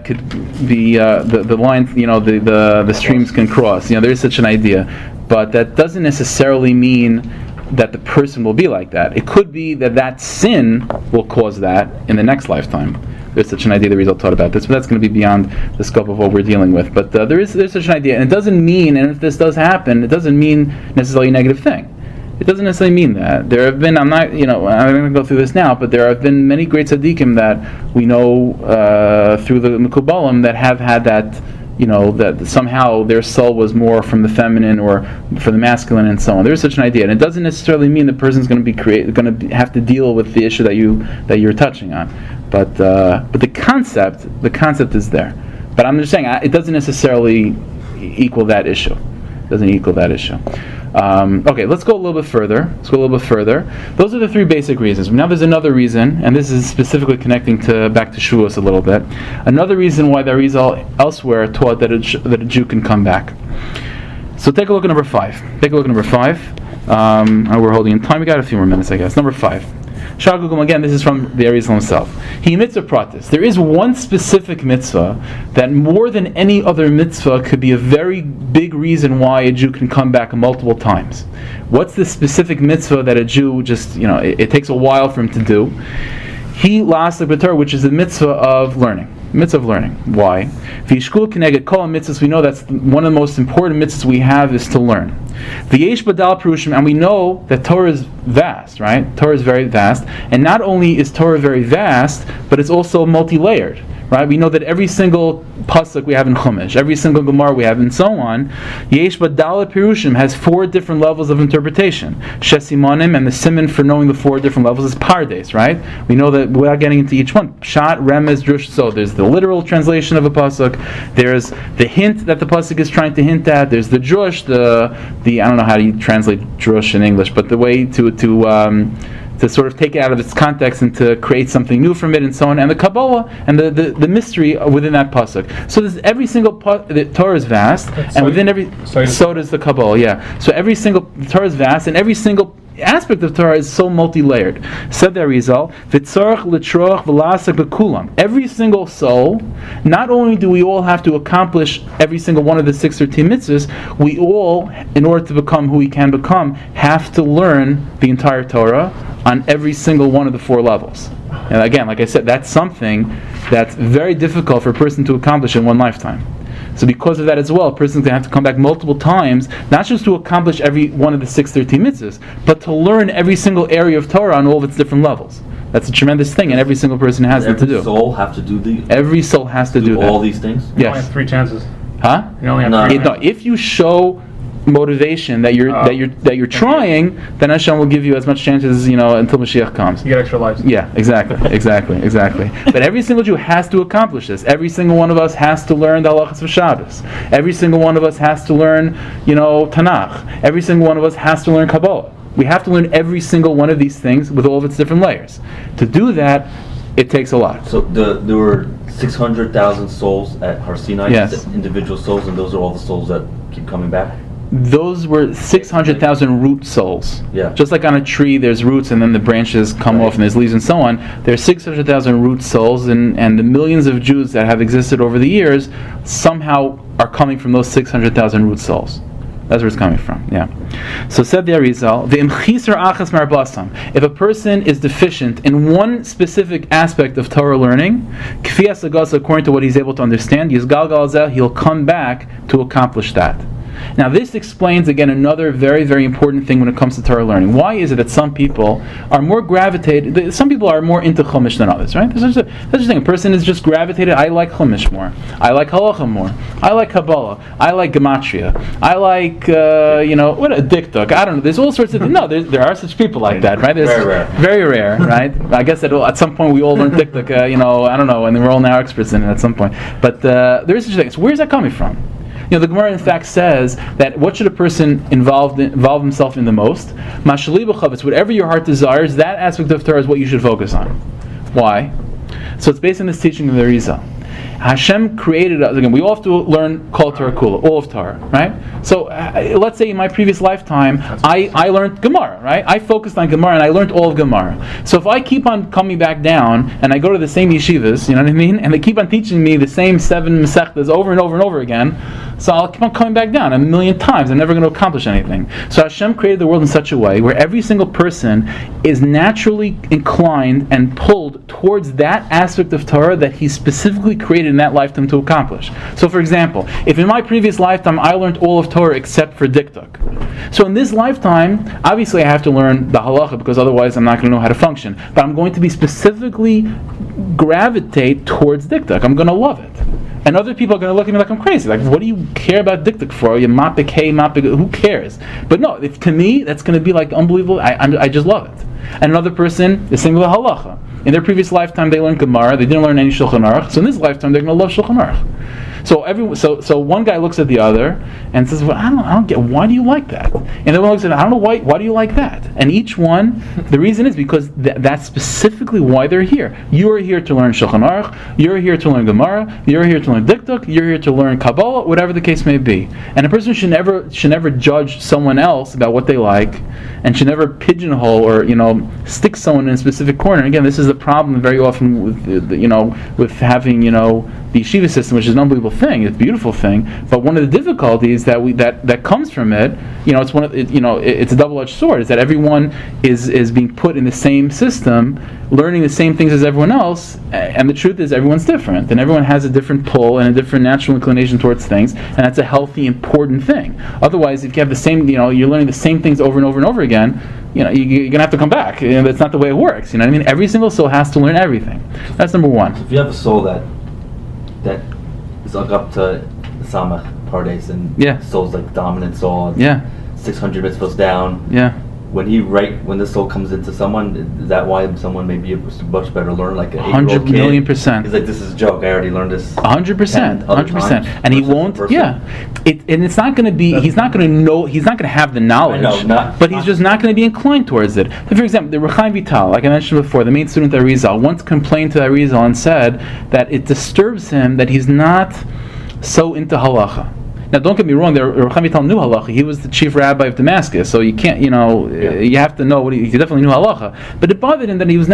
could be the line, the streams can cross. There is such an idea, but that doesn't necessarily mean that the person will be like that. It could be that sin will cause that in the next lifetime. There's such an idea. The result taught about this, but that's going to be beyond the scope of what we're dealing with. But there's such an idea, and it doesn't mean, and if this does happen, it doesn't mean necessarily a negative thing. It doesn't necessarily mean that. There have been, I'm not going to go through this now, but there have been many great tzaddikim that we know through the Mekubalim that have had that that somehow their soul was more from the feminine or from the masculine and so on. There's such an idea, and it doesn't necessarily mean the person's going to have to deal with the issue that you're touching on. But the concept is there. But I'm just saying it doesn't necessarily equal that issue. Okay, let's go a little bit further. Those are the three basic reasons. Now there's another reason, and this is specifically connecting back to Shavuos a little bit. Another reason why the Arizal elsewhere taught that a Jew can come back. So take a look at number 5. We're holding in time. We got a few more minutes, I guess. Number 5. Shagugum, again, this is from the Arizal himself. He mitzvah pratis. There is one specific mitzvah that more than any other mitzvah could be a very big reason why a Jew can come back multiple times. What's the specific mitzvah that a Jew just, it takes a while for him to do? He las the which is the mitzvah of learning. Why? V'yishkul keneged kol mitzvahs. We know that's one of the most important mitzvahs we have is to learn. V'yesh badal perushim, and we know that Torah is vast, right? Torah is very vast, and not only is Torah very vast, but it's also multi-layered, right? We know that every single pasuk we have in Chumash, every single Gemara we have, and so on. Yesh badal perushim has 4 different levels of interpretation. Shesimonim, and the siman for knowing the 4 different levels is pardes, right? We know that without getting into each one. Pshat, remez, drush. So there's the literal translation of a pasuk. There's the hint that the pasuk is trying to hint at. There's the drush, the I don't know how you translate drush in English, but the way to sort of take it out of its context and to create something new from it, and so on, and the Kabbalah and the mystery within that pasuk. So there's every single the Torah is vast, and within every so does the Kabbalah. Yeah. So every single the Torah is vast, and every single aspect of Torah is so multi-layered. Said the Arizal, v'tzarich l'troch v'lasak b'kulam. Every single soul, not only do we all have to accomplish every single one of the 613 mitzvahs, we all, in order to become who we can become, have to learn the entire Torah on every single one of the 4 levels. And again, like I said, that's something that's very difficult for a person to accomplish in one lifetime. So because of that as well, a person's going to have to come back multiple times, not just to accomplish every one of the 613 mitzvahs, but to learn every single area of Torah on all of its different levels. That's a tremendous thing, and every single person has it to do. Every soul has to do all these things? You only have 3 chances. Huh? You only have 3 chances. If you show motivation that you're trying, then Hashem will give you as much chances until Mashiach comes. You get extra lives. Yeah, exactly. But every single Jew has to accomplish this. Every single one of us has to learn the halachas of Shabbos. Every single one of us has to learn, Tanakh. Every single one of us has to learn Kabbalah. We have to learn every single one of these things with all of its different layers. To do that, it takes a lot. So there were 600,000 souls at Har Sinai, yes. Individual souls, and those are all the souls that keep coming back? Those were 600,000 root souls. Yeah. Just like on a tree, there's roots and then the branches come off and there's leaves and so on. There's 600,000 root souls, and the millions of Jews that have existed over the years somehow are coming from those 600,000 root souls. That's where it's coming from. Yeah. So said the Arizal, if a person is deficient in one specific aspect of Torah learning, according to what he's able to understand, he'll come back to accomplish that. Now this explains again another very, very important thing when it comes to Torah learning. Why is it that some people are more gravitated, some people are more into Chumash than others, right? There's such a thing. A person is just gravitated, I like Chumash more. I like Halacha more. I like Kabbalah. I like Gematria. I like, what a diktuk. I don't know. There's all sorts of things. No, there are such people like that, right? Very rare. Very rare, right? I guess that at some point we all learn diktuk, I don't know, and we're all now experts in it at some point. But there is such a thing. So where's that coming from? The Gemara in fact says that what should a person involve himself in the most? It's whatever your heart desires, that aspect of Torah is what you should focus on. Why? So it's based on this teaching of the Rizal. Hashem created us, again, we all have to learn Kol Torah Kula, all of Torah, right? So let's say in my previous lifetime, I learned Gemara, right? I focused on Gemara and I learned all of Gemara. So if I keep on coming back down and I go to the same yeshivas, you know what I mean? And they keep on teaching me the same 7 Masechtas over and over and over again, so I'll keep on coming back down 1,000,000 times. I'm never going to accomplish anything. So Hashem created the world in such a way where every single person is naturally inclined and pulled towards that aspect of Torah that He specifically created in that lifetime to accomplish. So for example, if in my previous lifetime I learned all of Torah except for diktuk, so in this lifetime, obviously I have to learn the halacha because otherwise I'm not going to know how to function. But I'm going to be specifically gravitate towards diktuk. I'm going to love it. And other people are going to look at me like I'm crazy. Like, what do you care about dikduk for? You mapik hey, mapik, who cares? But no, to me, that's going to be like unbelievable. I just love it. And another person is saying with halacha. In their previous lifetime, they learned Gemara. They didn't learn any Shulchan Aruch. So in this lifetime, they're going to love Shulchan Aruch. So one guy looks at the other and says, "Well, I don't get. Why do you like that?" And the one looks at, "I don't know why. Why do you like that?" And each one, the reason is because that's specifically why they're here. You are here to learn Shulchan Aruch. You're here to learn Gemara. You're here to learn Dikduk. You're here to learn Kabbalah. Whatever the case may be. And a person should never judge someone else about what they like, and should never pigeonhole or stick someone in a specific corner. And again, this is the problem very often with having the yeshiva system, which is an unbelievable thing. It's a beautiful thing, but one of the difficulties that comes from it, it's a double-edged sword. Is that everyone is being put in the same system, learning the same things as everyone else, and the truth is everyone's different, and everyone has a different pull and a different natural inclination towards things, and that's a healthy, important thing. Otherwise, if you have the same, you're learning the same things over and over and over again, you're gonna have to come back. That's not the way it works. You know what I mean? Every single soul has to learn everything. That's number one. So if you have a soul that is up to Samach Pardes and soul's like dominant soul, 600 mitzvahs down. When the soul comes into someone, is that why someone may be a much better learner, like an 8-year-old kid? 100,000,000%. He's like, this is a joke. I already learned this. 100%. And he won't. And it's not going to be. He's not going to know. He's not going to have the knowledge. But he's just not going to be inclined towards it. So for example, the Rechaim Vital, like I mentioned before, the main student at Arizal, once complained to Arizal and said that it disturbs him that he's not so into halacha. Now, don't get me wrong. Rechaim Vital knew halacha. He was the chief rabbi of Damascus, so you can't, you have to know what he definitely knew halacha. But it bothered him that he was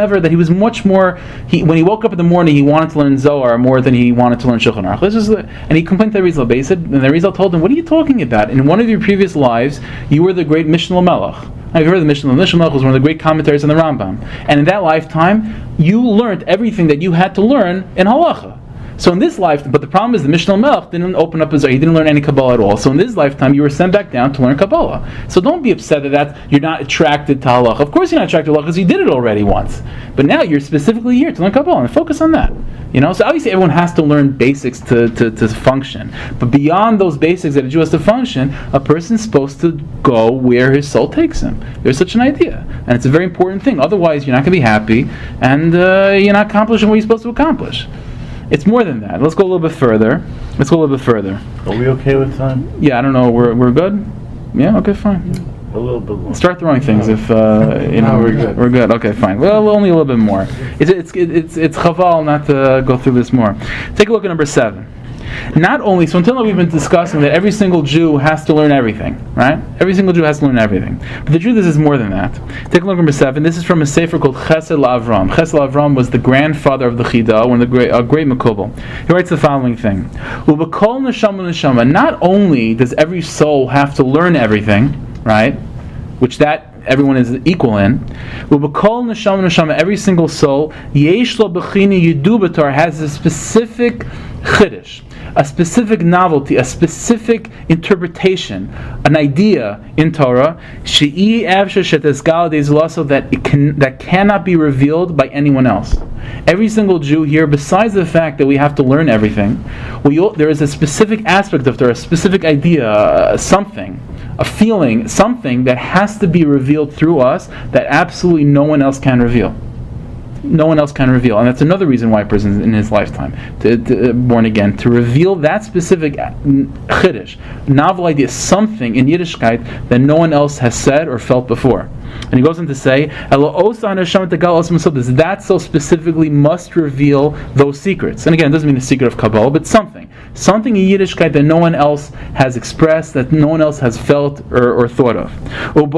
much more. When he woke up in the morning, he wanted to learn Zohar more than he wanted to learn Shulchan Aruch. And he complained to Arizal. But he said, and Arizal told him, "What are you talking about? In one of your previous lives, you were the great Mishnah Melech. I've heard the Mishnah. Mishnah Melech was one of the great commentaries on the Rambam. And in that lifetime, you learned everything that you had to learn in halacha. So in this lifetime, but the problem is the Mishnah Melech didn't open up his, he didn't learn any Kabbalah at all. So in this lifetime, you were sent back down to learn Kabbalah. So don't be upset that you're not attracted to halacha. Of course you're not attracted to halacha because you did it already once. But now you're specifically here to learn Kabbalah and focus on that. So obviously everyone has to learn basics to function. But beyond those basics that a Jew has to function, a person's supposed to go where his soul takes him. There's such an idea. And it's a very important thing. Otherwise you're not going to be happy and you're not accomplishing what you're supposed to accomplish. It's more than that. Let's go a little bit further. Are we okay with time? Yeah, I don't know. We're good? Yeah, okay, fine. A little bit more. Start throwing things if we're good. We're good. Okay, fine. Well, only a little bit more. It's chaval not to go through this more. Take a look at number 7. Not only, so until now we've been discussing that every single Jew has to learn everything, right? Every single Jew has to learn everything. But the truth is more than that. Take a look at number 7. This is from a sefer called Chesed LaAvram. Chesed LaAvram was the grandfather of the Chida, one of the great Makubal. He writes the following thing. Ubekol neshama neshama. Not only does every soul have to learn everything, right? Which that everyone is equal in. Ubekol neshama neshama. Every single soul, yesh lo bechina yidu b'Torah, has a specific chiddush, a specific novelty, a specific interpretation, an idea in Torah, that cannot be revealed by anyone else. Every single Jew here, besides the fact that we have to learn everything, there is a specific aspect of Torah, a specific idea, something, a feeling, something that has to be revealed through us that absolutely no one else can reveal. No one else can reveal, and that's another reason why a person is in his lifetime born again, to reveal that specific chiddush, novel idea, something in Yiddishkeit that no one else has said or felt before. And he goes on to say, that so specifically must reveal those secrets. And again, it doesn't mean the secret of Kabbalah, but something in Yiddishkeit that no one else has expressed, that no one else has felt or thought of. And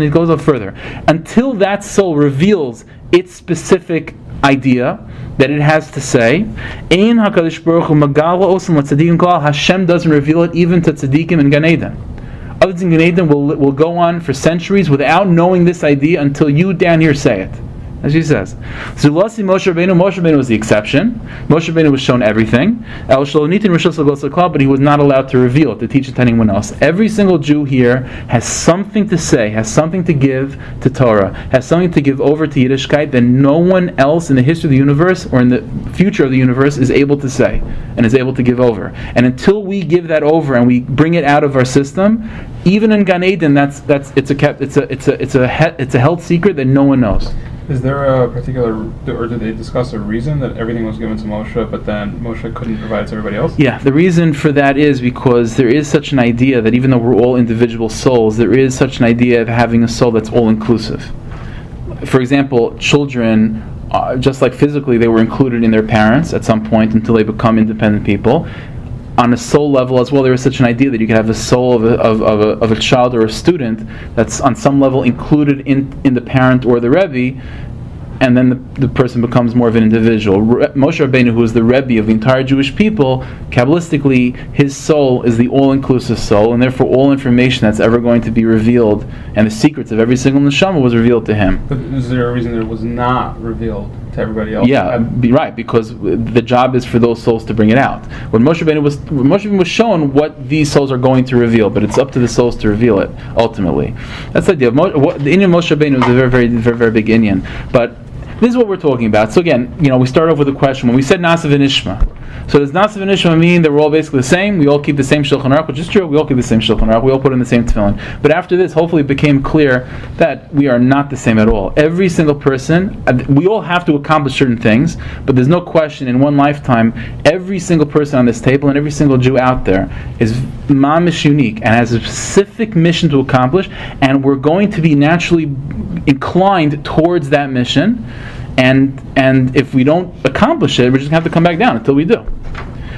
he goes up further. Until that soul reveals its specific idea that it has to say, Hashem doesn't reveal it even to tzaddikim in Gan Eden. Others in Gan Eden will go on for centuries without knowing this idea until you down here say it. as he says. Zulasi Moshe Rabbeinu was the exception. Moshe Rabbeinu was shown everything. El Shalonitin Rishos Lagos L'Klal, but he was not allowed to reveal it, to teach it to anyone else. Every single Jew here has something to say, has something to give to Torah, has something to give over to Yiddishkeit that no one else in the history of the universe or in the future of the universe is able to say and is able to give over. And until we give that over and we bring it out of our system, even in Gan Eden, it's a held secret that no one knows. Is there a particular, or did they discuss a reason that everything was given to Moshe, but then Moshe couldn't provide it to everybody else? Yeah, the reason for that is because there is such an idea that even though we're all individual souls, there is such an idea of having a soul that's all-inclusive. For example, children, just like physically, they were included in their parents at some point until they become independent people. On a soul level as well, there is such an idea that you can have the soul of a child or a student that's on some level included in the parent or the Rebbe, and then the person becomes more of an individual. Moshe Rabbeinu, who is the Rebbe of the entire Jewish people, Kabbalistically, his soul is the all-inclusive soul, and therefore all information that's ever going to be revealed, and the secrets of every single neshama was revealed to him. But is there a reason that it was not revealed to everybody else? Yeah, right, because the job is for those souls to bring it out. When Moshe Rabbeinu was shown what these souls are going to reveal, but it's up to the souls to reveal it, ultimately. That's the idea. The Inyan Moshe Rabbeinu is a very, very, very, very big Inyan. But this is what we're talking about. So again, we start off with a question. When we said Nasav and Ishma, so does Nasav and Ishma mean that we're all basically the same? We all keep the same Shulchan Aruch, which is true. We all keep the same Shulchan Aruch. We all put in the same tefillin. But after this, hopefully it became clear that we are not the same at all. Every single person, we all have to accomplish certain things, but there's no question in one lifetime, every single person on this table and every single Jew out there is mamish unique and has a specific mission to accomplish, and we're going to be naturally inclined towards that mission. And if we don't accomplish it, we're just going to have to come back down until we do.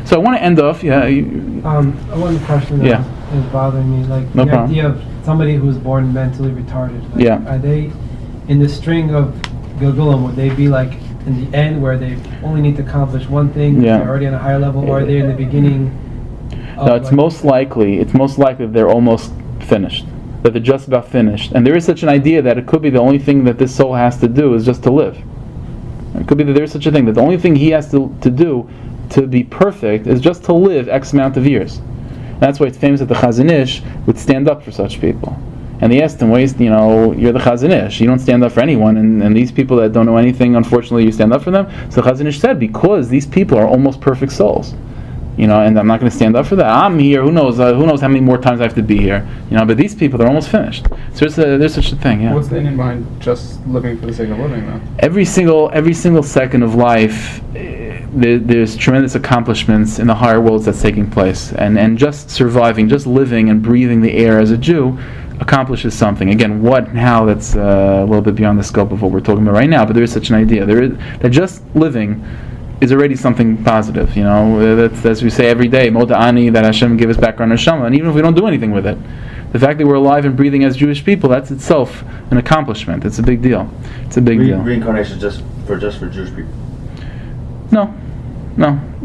So I want to end off. One question that is bothering me, like no the problem. idea of somebody who's born mentally retarded. Like, are they in the string of Gilgulim? Would they be like in the end where they only need to accomplish one thing? They're already on a higher level, or are they in the beginning? No, it's most likely that they're almost finished. That they're just about finished. And there is such an idea that it could be the only thing that this soul has to do is just to live. It could be that there is such a thing, that the only thing he has to do to be perfect is just to live X amount of years. And that's why it's famous that the Chazon Ish would stand up for such people. And they asked him, well, you're the Chazon Ish, you don't stand up for anyone, and these people that don't know anything, unfortunately, you stand up for them. So the Chazon Ish said, because these people are almost perfect souls. And I'm not going to stand up for that. I'm here. Who knows how many more times I have to be here? But these people, they're almost finished. So there's such a thing. Yeah. What's the Indian behind just living for the sake of living, though? Every single second of life, there's tremendous accomplishments in the higher worlds that's taking place, and just surviving, just living and breathing the air as a Jew accomplishes something. Again, what and how, that's a little bit beyond the scope of what we're talking about right now. But there is such an idea. That just living is already something positive, That's, as we say every day, Moda Ani, that Hashem give us back our neshama, and even if we don't do anything with it, the fact that we're alive and breathing as Jewish people, that's itself an accomplishment. It's a big deal. It's a big deal. Reincarnation just for Jewish people? No,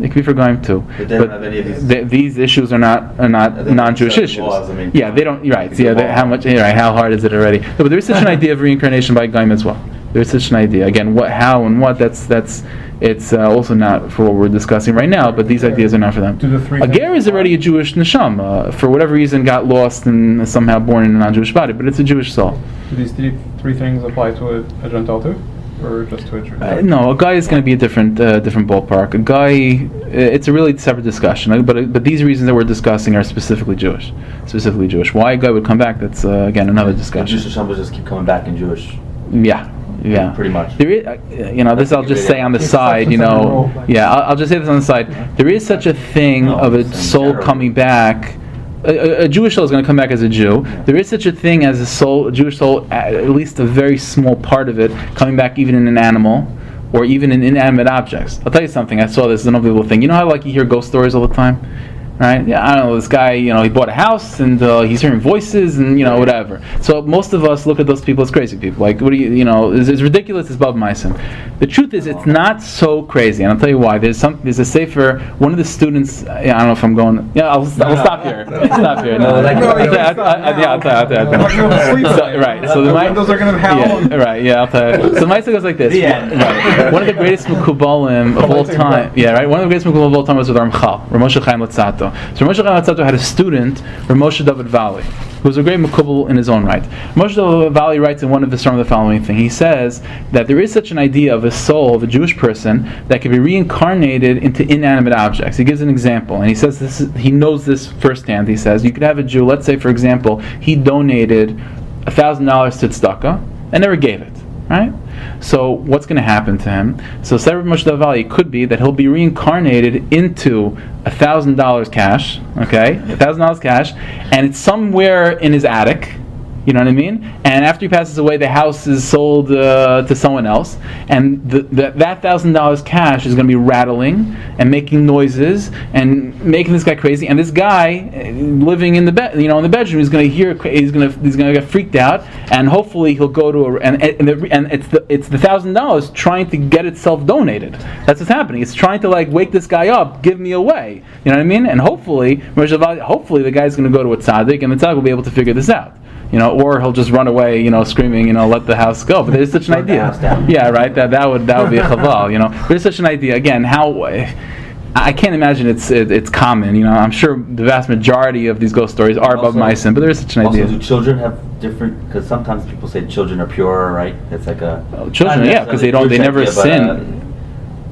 it can be for Goyim too. But they don't have any of these. These issues are not non-Jewish issues. Laws, yeah, they don't. Right. Yeah, how hard is it already? No, but there is such an idea of reincarnation by Goyim as well. There is such an idea. Again, what, how, and what. That's. It's also not for what we're discussing right now, but these ideas are not for them. A ger is already a Jewish neshama. For whatever reason, got lost and somehow born in a non-Jewish body, but it's a Jewish soul. Do these three things apply to a Gentile too, or just to a Jew? No, a guy is going to be a different ballpark. A guy, it's a really separate discussion. But these reasons that we're discussing are specifically Jewish. Why a guy would come back? That's again another discussion. Jewish neshama just keep coming back in Jewish. Yeah, pretty much. There is, this I'll just say on the side. I'll just say this on the side. There is such a thing of a soul coming back. A Jewish soul is going to come back as a Jew. There is such a thing as a Jewish soul, at least a very small part of it, coming back even in an animal or even in inanimate objects. I'll tell you something. I saw this. It's an unbelievable thing. You know how you hear ghost stories all the time? right? Yeah, I don't know, this guy, he bought a house and he's hearing voices and, whatever. So most of us look at those people as crazy people. Like, what do it's ridiculous, it's Bab Meisim. The truth is, it's not so crazy, and I'll tell you why. There's a sefer, one of the students, I don't know if I'm going, I'll stop here. Stop here. I'll tell you. Right, so the windows are going to howl. Yeah, right, yeah, I'll tell you. So the Meisim goes like this. Right. One of the greatest Mekubalim of all time, one of the greatest Mekubalim of all time was with Ramchal, Ramosha Chaim Latzato. So Ramosha Chaim Latzato had a student, Ramosha David Valley, who was a great Mekubal in his own right. Ramosha David Valley writes in one of his songs the following thing. He says that there is such an idea of a soul, of a Jewish person, that can be reincarnated into inanimate objects. He gives an example, and he says he knows this firsthand. He says you could have a Jew, let's say for example, he donated $1,000 to tzedakah and never gave it, right? So what's going to happen to him? So Sefer Moshe Valley, it could be that he'll be reincarnated into $1,000 cash, okay, $1,000 cash, and it's somewhere in his attic. You know what I mean? And after he passes away, the house is sold to someone else, and that $1,000 cash is going to be rattling and making noises and making this guy crazy. And this guy living in the bed, in the bedroom, is going to hear. He's going to get freaked out, and hopefully he'll go to and it's the $1,000 trying to get itself donated. That's what's happening. It's trying to wake this guy up, give me away. You know what I mean? And hopefully the guy's going to go to a tzaddik, and the tzaddik will be able to figure this out. Or he'll just run away, screaming, let the house go. But there's such an idea. Yeah, right. That would be a chaval. There's such an idea. Again, how I can't imagine it's common. I'm sure the vast majority of these ghost stories are above Meisim, but there's such an idea. Also, do children have different? Because sometimes people say children are pure, right? It's like children, because they never sin.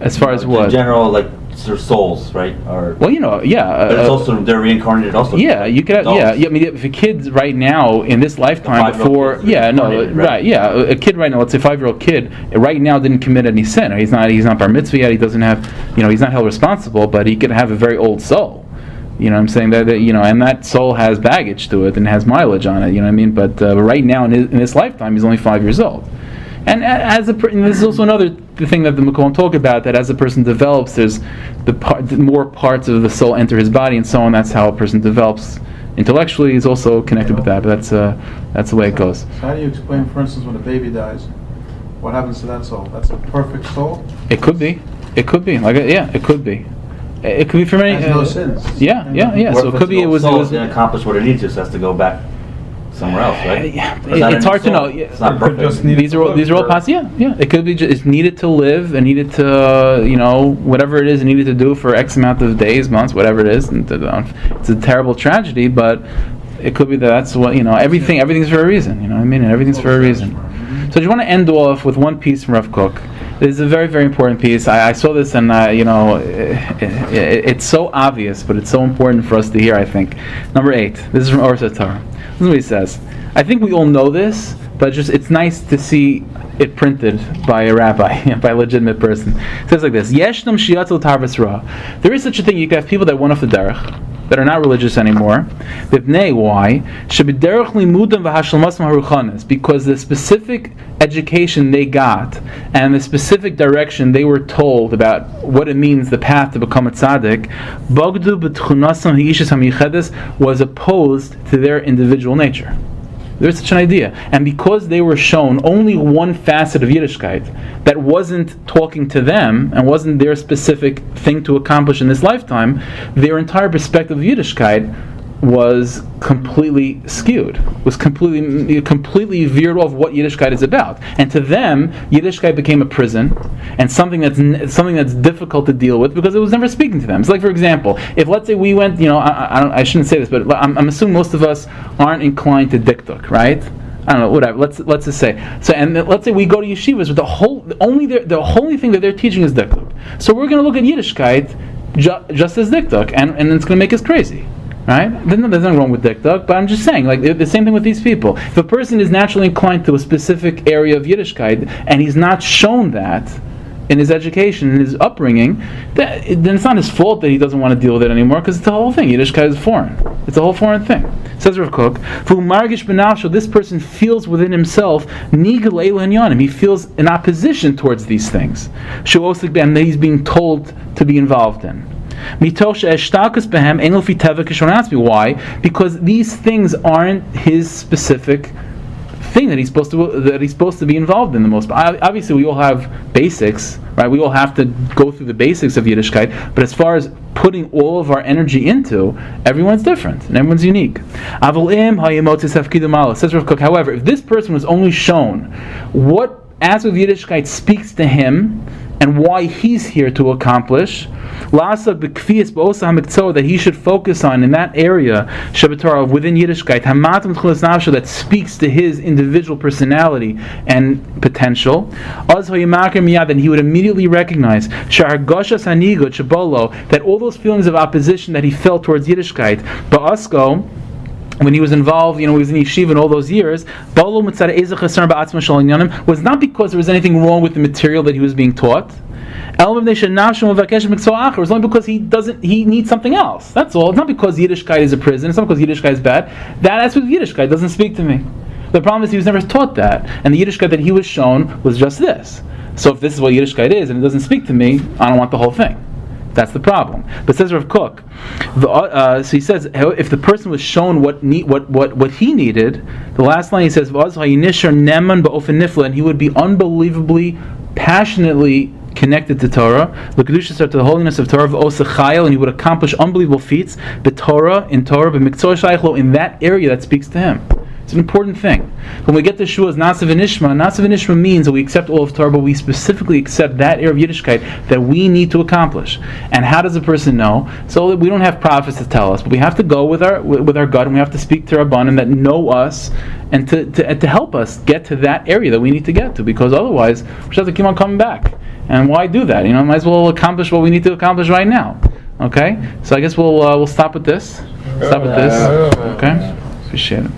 As far as what? In general, their souls, right? But it's also they're reincarnated. Also, you could. I mean, if a kid right now in this lifetime before, a kid right now, let's say 5-year-old kid, right now didn't commit any sin. He's not bar mitzvah yet. He doesn't have, he's not held responsible, but he could have a very old soul. You know what I'm saying? That and that soul has baggage to it and has mileage on it. You know what I mean? But right now in his lifetime, he's only 5 years old. And and this is also another thing that the Mekubalim talk about, that as a person develops, there's more parts of the soul enter his body and so on. That's how a person develops intellectually. He's also connected with that, but that's the way it goes. So how do you explain, for instance, when a baby dies, what happens to that soul? That's a perfect soul? It could be. It could be. It could be. It could be for many. Has no sins. Yeah. So it could be. It was didn't accomplish what it needs to, so it has to go back somewhere else, right? It's hard to know. It's not perfect. These are all possible. Yeah. It could be it's needed to live and needed to, whatever it is, it needed to do for X amount of days, months, whatever it is. And it's a terrible tragedy, but it could be that's what everything's for a reason. You know what I mean? And everything's for a reason. So I just want to end off with one piece from Rav Kook. This is a very, very important piece. I saw this and, it's so obvious, but it's so important for us to hear, I think. Number 8. This is from Or Satar. This is what he says. I think we all know this, but it's nice to see it printed by a rabbi, by a legitimate person. It says like this: Yeshnam shiatul tarvas ra. There is such a thing. You can have people that went off the derech, that are not religious anymore. Why? Because the specific education they got and the specific direction they were told about what it means, the path to become a tzaddik, was opposed to their individual nature. There's such an idea. And because they were shown only one facet of Yiddishkeit that wasn't talking to them and wasn't their specific thing to accomplish in this lifetime, their entire perspective of Yiddishkeit was completely skewed, was completely veered off what Yiddishkeit is about. And to them, Yiddishkeit became a prison and something that's difficult to deal with because it was never speaking to them. It's like, for example, if let's say we went, I shouldn't say this, but I'm assuming most of us aren't inclined to dikduk, right? I don't know, whatever. Let's just say. So, and let's say we go to yeshivas with the only thing that they're teaching is dikduk. So we're going to look at Yiddishkeit just as dikduk, and it's going to make us crazy. Right? There's nothing wrong with dikduk, but I'm just saying, the same thing with these people. If a person is naturally inclined to a specific area of Yiddishkeit, and he's not shown that in his education, in his upbringing, then it's not his fault that he doesn't want to deal with it anymore, because it's the whole thing. Yiddishkeit is foreign. It's a whole foreign thing. Says Rav Kook, this person feels within himself, he feels an opposition towards these things, and that he's being told to be involved in. Why? Because these things aren't his specific thing that he's supposed to be involved in the most. Obviously, we all have basics, right? We all have to go through the basics of Yiddishkeit. But as far as putting all of our energy into, everyone's different and everyone's unique. Says Rav Kook, however, if this person was only shown what aspect of Yiddishkeit speaks to him and why he's here to accomplish, that he should focus on in that area within Yiddishkeit that speaks to his individual personality and potential, then he would immediately recognize that all those feelings of opposition that he felt towards Yiddishkeit, when he was involved, he was in yeshiva in all those years, was not because there was anything wrong with the material that he was being taught. It was only because he needs something else. That's all. It's not because Yiddishkeit is a prison. It's not because Yiddishkeit is bad. That aspect of Yiddishkeit doesn't speak to me. The problem is he was never taught that, and the Yiddishkeit that he was shown was just this. So if this is what Yiddishkeit is and it doesn't speak to me, I don't want the whole thing. That's the problem. But says Rav Kook, so he says if the person was shown what he needed, the last line he says, and he would be unbelievably, passionately connected to Torah, to the holiness of Torah, and he would accomplish unbelievable feats, in Torah, in that area that speaks to him. It's an important thing. When we get to Shavuos Nasa means that we accept all of Torah, but we specifically accept that area of Yiddishkeit that we need to accomplish. And how does a person know? So we don't have prophets to tell us, but we have to go with our gut, and we have to speak to Rabbanim that know us, and to help us get to that area that we need to get to, because otherwise we just have to keep on coming back. And why do that? Might as well accomplish what we need to accomplish right now. Okay? So I guess we'll stop with this. Okay? Appreciate it.